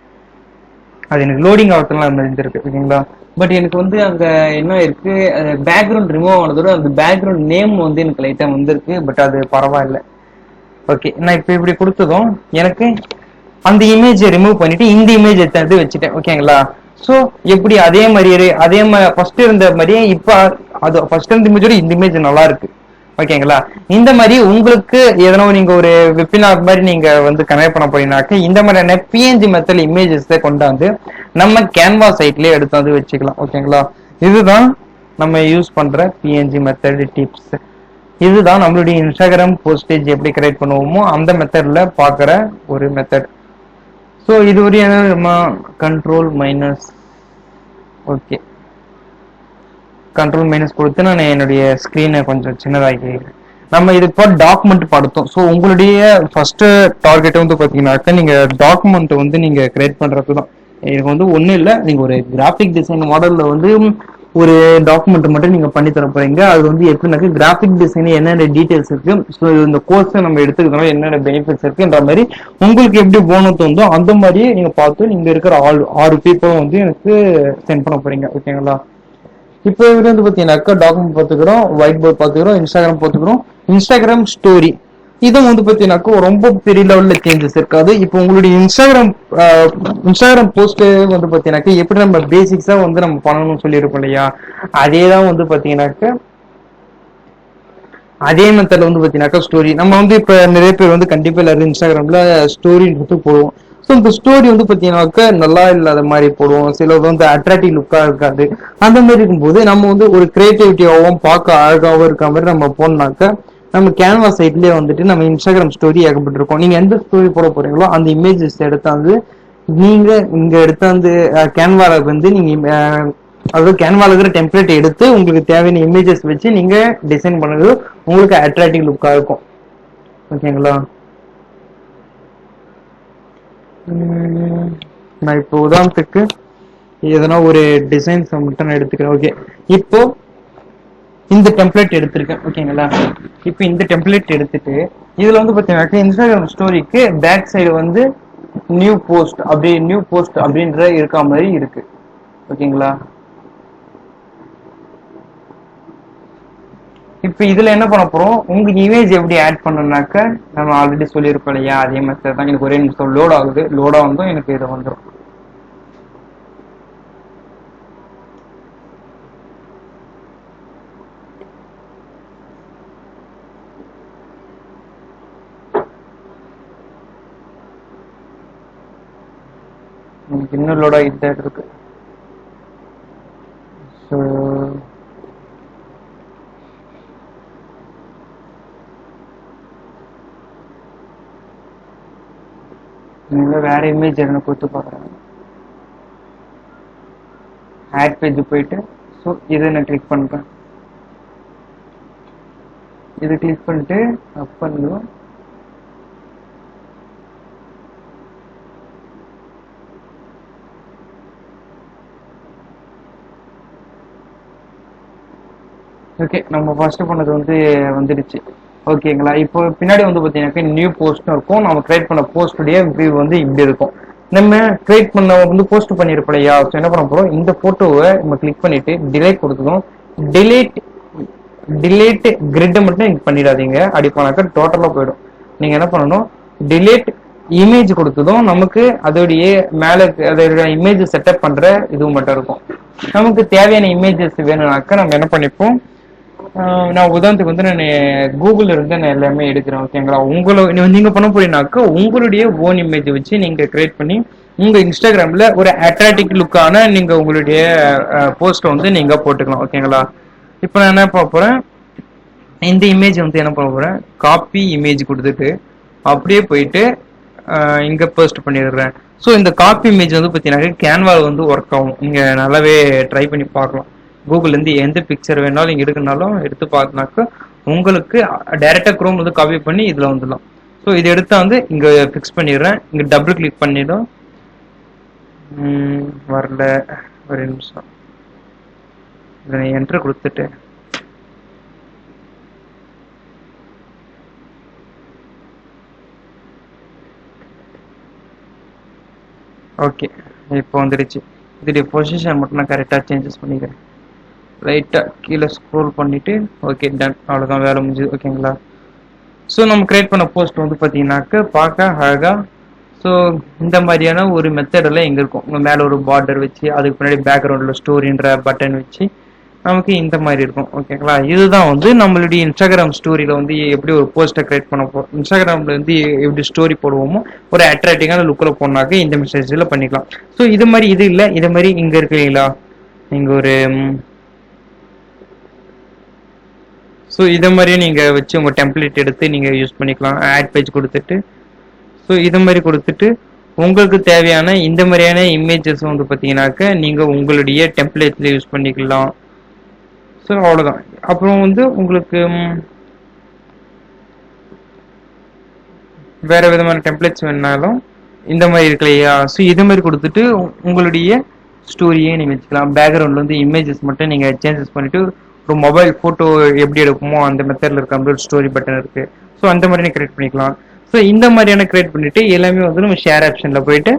அது எனக்கு லோடிங் ஆகலாம் இருந்திருக்கு. ஓகேங்களா, பட் எனக்கு வந்து அங்க என்ன இருக்கு, பேக்ரவுண்ட் ரிமூவ் ஆனதோட அந்த பேக்ரவுண்ட் நேம் வந்து எனக்கு லைட்டா வந்திருக்கு. பட் அது பரவாயில்ல. ஓகே நான் இப்போ இப்படி கொடுத்ததும் எனக்கு அந்த இமேஜை ரிமூவ் பண்ணிட்டு இந்த இமேஜ் எடுத்து வச்சுட்டேன். ஓகேங்களா, ஸோ எப்படி அதே மாதிரியே ஃபர்ஸ்ட் இருந்த மாதிரியே இப்போ அது ஃபர்ஸ்ட் இருந்த இமேஜோட இந்த இமேஜ் நல்லா இருக்கு. ஓகேங்களா, இந்த மாதிரி உங்களுக்கு எதனா நீங்க ஒரு வெபினார் மாதிரி நீங்க வந்து கனெக்ட் பண்ண போறீங்கன்னாக்க இந்த மாதிரியான பிஎன்ஜி மெத்தட் இமேஜஸ் கொண்டாந்து நம்ம கேன்வா சைட்லயே எடுத்து வந்து வச்சுக்கலாம். ஓகேங்களா, இதுதான் நம்ம யூஸ் பண்ற பிஎன்ஜி மெத்தட் டிப்ஸ். இதுதான் நம்மளுடைய இன்ஸ்டாகிராம் போஸ்டேஜ் எப்படி கிரியேட் பண்ணுவோமோ அந்த மெத்தட்ல பாக்குற ஒரு மெத்தட். ஸோ இது ஒரு நம்ம control minus, okay control minus கொடுத்து நான் என்னுடைய ஸ்கிரீனை கொஞ்சம் சின்னதாகி நம்ம இது இப்போ டாக்குமெண்ட் படுத்தோம். ஸோ உங்களுடைய ஃபர்ஸ்ட் டார்கெட் வந்து பார்த்தீங்கன்னாக்கா நீங்க டாக்குமெண்ட் வந்து நீங்க கிரியேட் பண்றது தான். இதுக்கு வந்து ஒன்றும் இல்லை, நீங்க ஒரு கிராஃபிக் டிசைன் மாடல்ல வந்து ஒரு டாக்குமெண்ட் மட்டும் நீங்க பண்ணி தர போறீங்க. அது வந்து எப்படின்னாக்க கிராஃபிக் டிசைன் என்னென்ன டீடைல்ஸ் இருக்கு, ஸோ இந்த கோர்ஸ் நம்ம எடுத்துக்கிறோம் என்னென்ன பெனிஃபிட்ஸ் இருக்குன்ற மாதிரி உங்களுக்கு எப்படி போகணும் தோணுதோ அந்த மாதிரியே நீங்க பார்த்து நீங்க இருக்கிற 6 பீப்புளும் வந்து எனக்கு சென்ட் பண்ண போறீங்க. ஓகேங்களா, இப்போ இவர் வந்து பாத்தீங்கன்னாக்கா டாக்குமெண்ட் பார்த்துக்கிறோம், ஒயிட் போர்ட் பார்த்துக்கிறோம், இன்ஸ்டாகிராம் பார்த்துக்கிறோம், இன்ஸ்டாகிராம் ஸ்டோரி இதுவும் வந்து பாத்தீங்கன்னாக்கா ரொம்ப பெரிய லெவல்ல சேஞ்சஸ் இருக்காது. இப்போ உங்களுடைய இன்ஸ்டாகிராம் போஸ்ட் வந்து பாத்தீங்கன்னாக்கா எப்படி நம்ம பேசிக்ஸா வந்து நம்ம பண்ணணும்னு சொல்லியிருப்போம் இல்லையா, அதே தான் வந்து பாத்தீங்கன்னாக்கா அதே மெத்தட்ல வந்து பாத்தீங்கன்னாக்கா ஸ்டோரி நம்ம வந்து இப்ப நிறைய பேர் வந்து கண்டிப்பா எல்லாரும் இன்ஸ்டாகிராம்ல ஸ்டோரின்னு போடுவோம். ஸோ இந்த ஸ்டோரி வந்து பாத்தீங்கன்னாக்கா நல்லா இல்லாத மாதிரி போடுவோம், சிலது வந்து அட்ராக்டிவ் லுக்கா இருக்காது. அந்த மாதிரி இருக்கும்போது நம்ம வந்து ஒரு கிரியேட்டிவிட்டியாகவும் பார்க்க அழகாகவும் இருக்க மாதிரி நம்ம போனோம்னாக்கா நம்ம கேன்வா சைட்லயே வந்துட்டு நம்ம இன்ஸ்டாகிராம் ஸ்டோரி ஏகப்பட்டிருக்கோம். நீங்க எந்த ஸ்டோரி போட போறீங்களோ அந்த இமேஜஸ் எடுத்தாந்து நீங்க இங்க எடுத்தாந்து கேன்வால வந்து நீங்க அதாவது கேன்வால இருக்கிற டெம்ப்ளேட் எடுத்து உங்களுக்கு தேவையான இமேஜஸ் வச்சு நீங்க டிசைன் பண்ணது உங்களுக்கு அட்ராக்டிவ் லுக்கா இருக்கும். ஓகேங்களா, நான் இப்போ உதாரணத்துக்கு எதனா ஒரு டிசைன்ஸ் மட்டும் நான் எடுத்துக்கிறேன். ஓகே இப்போ இந்த டெம்ப்ளேட் எடுத்திருக்கேன். ஓகேங்களா, இப்போ இந்த டெம்ப்ளேட் எடுத்துட்டு இதுல வந்து பாத்தீங்கன்னா இன்ஸ்டாகிராம் ஸ்டோரிக்கு பேக் சைடு வந்து நியூ போஸ்ட் அப்படின்ற இருக்க மாதிரி இருக்கு. ஓகேங்களா, இப்போ இதுல என்ன பண்ண போறோம், உங்களுக்கு இமேஜ் எப்படி ஆட் பண்ணணும்னாக்க நம்ம ஆல்ரெடி சொல்லியிருப்போம் இல்லையா, அதே மெத்தட் தான். எனக்கு ஒரே நிமிஷம் லோட் ஆகுது, லோடா வந்தும் எனக்கு இது வந்துடும். எனக்கு இன்னும் லோட் ஆகிட்டு இருக்கு. ஸோ வேற இமேஜ் என்ன கொடுத்து பாக்குறேன். ஆட் பேஜ் போயிட்டு ஸோ இதை நான் கிளிக் பண்ணுறேன். இது கிளிக் பண்ணிட்டு அப் பண்ணுவோம். ஓகே, நம்ம ஃபர்ஸ்ட் பண்ணது வந்து வந்துடுச்சு. ஓகேங்களா, இப்போ பின்னாடி வந்து பார்த்தீங்கன்னாக்கா நியூ போஸ்ட்னு இருக்கும். நம்ம கிரியேட் பண்ண போஸ்டுடைய வியூ வந்து இப்படி இருக்கும். நம்ம கிரியேட் பண்ண வந்து போஸ்ட் பண்ணியிருப்போம் இல்லையா, ஸோ என்ன பண்ண போகிறோம், இந்த ஃபோட்டோவை நம்ம கிளிக் பண்ணிட்டு டிலேட் கொடுத்துக்கோம். டிலேட் கிரிட்டை மட்டும் நீங்கள் பண்ணிடாதீங்க, அப்படி பண்ணாக்கா டோட்டலாக போயிடும். நீங்கள் என்ன பண்ணணும், டிலேட் இமேஜ் கொடுத்ததும் நமக்கு அதோடைய மேலே அதோட இமேஜ் செட்டப் பண்ணுற இதுவும் மட்டும் இருக்கும். நமக்கு தேவையான இமேஜஸ் வேணும்னாக்கா நம்ம என்ன பண்ணிப்போம், நான் உதாரணத்துக்கு வந்து நான் கூகுள்ல இருந்து நான் எல்லாமே எடுக்கிறேன். ஓகேங்களா, நீங்க பண்ண போறீங்கன்னாக்கா உங்களுடைய ஓன் இமேஜ் வச்சு நீங்க கிரியேட் பண்ணி உங்க இன்ஸ்டாகிராம்ல ஒரு அட்ராக்டிவ் லுக்கான நீங்க உங்களுடைய போஸ்ட் வந்து நீங்க போட்டுக்கலாம். ஓகேங்களா, இப்போ நான் என்ன பண்ண போறேன், இந்த இமேஜ் வந்து என்ன பண்ண போறேன், காப்பி இமேஜ் கொடுத்துட்டு அப்படியே போயிட்டு இங்க போஸ்ட் பண்ணிடுறேன். ஸோ இந்த காப்பி இமேஜ் வந்து பார்த்தீங்கன்னா கேன்வால வந்து ஒர்க் ஆகும். நீங்க நல்லாவே ட்ரை பண்ணி பார்க்கலாம். கூகுள்ல இருந்து எந்த பிக்சர் வேணாலும் இங்க எடுக்கனாலும் எடுத்து பார்த்தினாக்கா உங்களுக்கு டைரக்டா குரோம் வந்து காப்பி பண்ணி இதுல வந்துடலாம். ஸோ இதை எடுத்தா வந்து இங்க பிக்ஸ் பண்ணிடுறேன். இங்க டபுள் கிளிக் பண்ணிடும். வரல, ஒரு நிமிஷம் என்டர் கொடுத்துட்டு ஓகே இப்போ வந்துடுச்சு. இதோடைய பொசிஷன் மட்டும் நான் கரெக்டாக சேஞ்சஸ் பண்ணிக்கிறேன். லைட்டாக கீழே ஸ்க்ரோல் பண்ணிவிட்டு ஓகே டன், அவ்வளோதான், வேலை முடிஞ்சுது. ஓகேங்களா, ஸோ நம்ம கிரியேட் பண்ண போஸ்ட் வந்து பார்த்தீங்கன்னாக்க பார்க்க அழகாக ஸோ இந்த மாதிரியான ஒரு மெத்தடில் எங்கே இருக்கும், உங்கள் மேலே ஒரு பார்டர் வச்சு அதுக்கு பின்னாடி பேக்ரவுண்டில் ஸ்டோரின்ற பட்டன் வச்சு நமக்கு இந்த மாதிரி இருக்கும். ஓகேங்களா, இதுதான் வந்து நம்மளுடைய இன்ஸ்டாகிராம் ஸ்டோரியில் வந்து எப்படி ஒரு போஸ்ட்டை கிரியேட் பண்ண போகிறோம், இன்ஸ்டாகிராமில் வந்து எப்படி ஸ்டோரி போடுவோமோ ஒரு அட்ராக்டிங்கான லுக்கில் போனாக்க இந்த மெசேஜில் பண்ணிக்கலாம். ஸோ இது மாதிரி இது இல்லை, இது மாதிரி இங்கே இருக்கு இல்லைங்களா, நீங்கள் ஒரு ஸோ இதை மாதிரியே நீங்கள் வச்சு உங்கள் டெம்ப்ளேட் எடுத்து நீங்கள் யூஸ் பண்ணிக்கலாம். ஆட் பேஜ் கொடுத்துட்டு ஸோ இது மாதிரி கொடுத்துட்டு உங்களுக்கு தேவையான இந்த மாதிரியான இமேஜஸ் வந்து பார்த்தீங்கன்னாக்க நீங்கள் உங்களுடைய டெம்ப்ளேட்ல யூஸ் பண்ணிக்கலாம். ஸோ அவ்வளோதான். அப்புறம் வந்து உங்களுக்கு வேற விதமான டெம்ப்ளேட்ஸ் வேணாலும் இந்த மாதிரி இருக்கு இல்லையா, ஸோ இது மாதிரி கொடுத்துட்டு உங்களுடைய ஸ்டோரியே நீங்கள் வச்சுக்கலாம். பேக்ரவுண்டில் வந்து இமேஜஸ் மட்டும் நீங்கள் சேஞ்சஸ் பண்ணிட்டு ஒரு மொபைல் ஃபோட்டோ எப்படி எடுக்குமோ அந்த மெத்தடில் இருக்க மாதிரி ஸ்டோரி பட்டன் இருக்குது. ஸோ அந்த மாதிரி கிரியேட் பண்ணிக்கலாம். ஸோ இந்த மாதிரியான கிரியேட் பண்ணிட்டு எல்லாமே வந்து நம்ம ஷேர் ஆப்ஷனில் போயிட்டு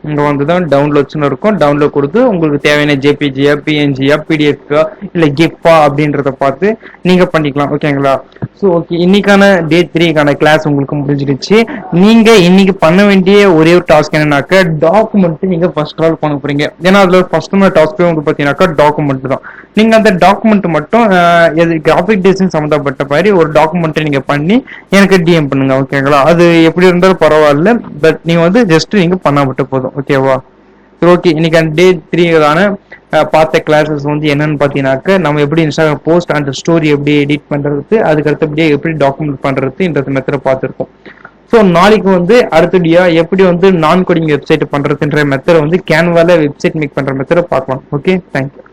இங்கே வந்து தான் டவுன்லோட்ஸ்னு இருக்கும். டவுன்லோட் கொடுத்து உங்களுக்கு தேவையான ஜேபிஜியா, பிஎன்ஜியா, பிடிஎஃப்ஆ இல்லை கிஃப்டா அப்படின்றத பார்த்து நீங்கள் பண்ணிக்கலாம். ஓகேங்களா, ஸோ ஓகே, இன்னைக்கான டே 3க்கான கிளாஸ் உங்களுக்கு முடிஞ்சிடுச்சு. நீங்கள் இன்னைக்கு பண்ண வேண்டிய ஒரே ஒரு டாஸ்க் என்னன்னாக்கா டாக்குமெண்ட் நீங்கள் ஃபர்ஸ்ட் ஆல் பண்ண போறீங்க. ஏன்னா அதில் ஃபர்ஸ்ட் டாஸ்க் வந்து பார்த்தீங்கன்னாக்கா டாக்குமெண்ட் தான். நீங்கள் அந்த டாக்குமெண்ட் மட்டும் கிராஃபிக் டிசைன் சம்மந்தப்பட்ட மாதிரி ஒரு டாக்குமெண்ட்டை நீங்கள் பண்ணி எனக்கு டிஎம் பண்ணுங்க. ஓகேங்களா, அது எப்படி இருந்தாலும் பரவாயில்ல, பட் நீங்கள் வந்து ஜஸ்ட் நீங்கள் பண்ண மட்டும் போதும். ஓகேவா, சரி ஓகே. இன்னைக்கு டே 3க்கான பார்த்த கிளாஸஸ் வந்து என்னன்னு பார்த்தீங்கன்னாக்க நம்ம எப்படி இன்ஸ்டாகிராம் போஸ்ட் அண்ட் ஸ்டோரி எப்படி எடிட் பண்ணுறது, அதுக்கு அடுத்தபடியே எப்படி டாக்குமெண்ட் பண்ணுறது இந்த மெத்தடை பார்த்துருக்கோம். ஸோ நாளைக்கு வந்து அடுத்தபடியா எப்படி வந்து நான் கோடிங் வெப்சைட் பண்ணுறதுன்ற மெத்தடை வந்து கேன்வால வெப்சைட் மேக் பண்ணுற மெத்தடை பார்க்கலாம். Okay, thank you.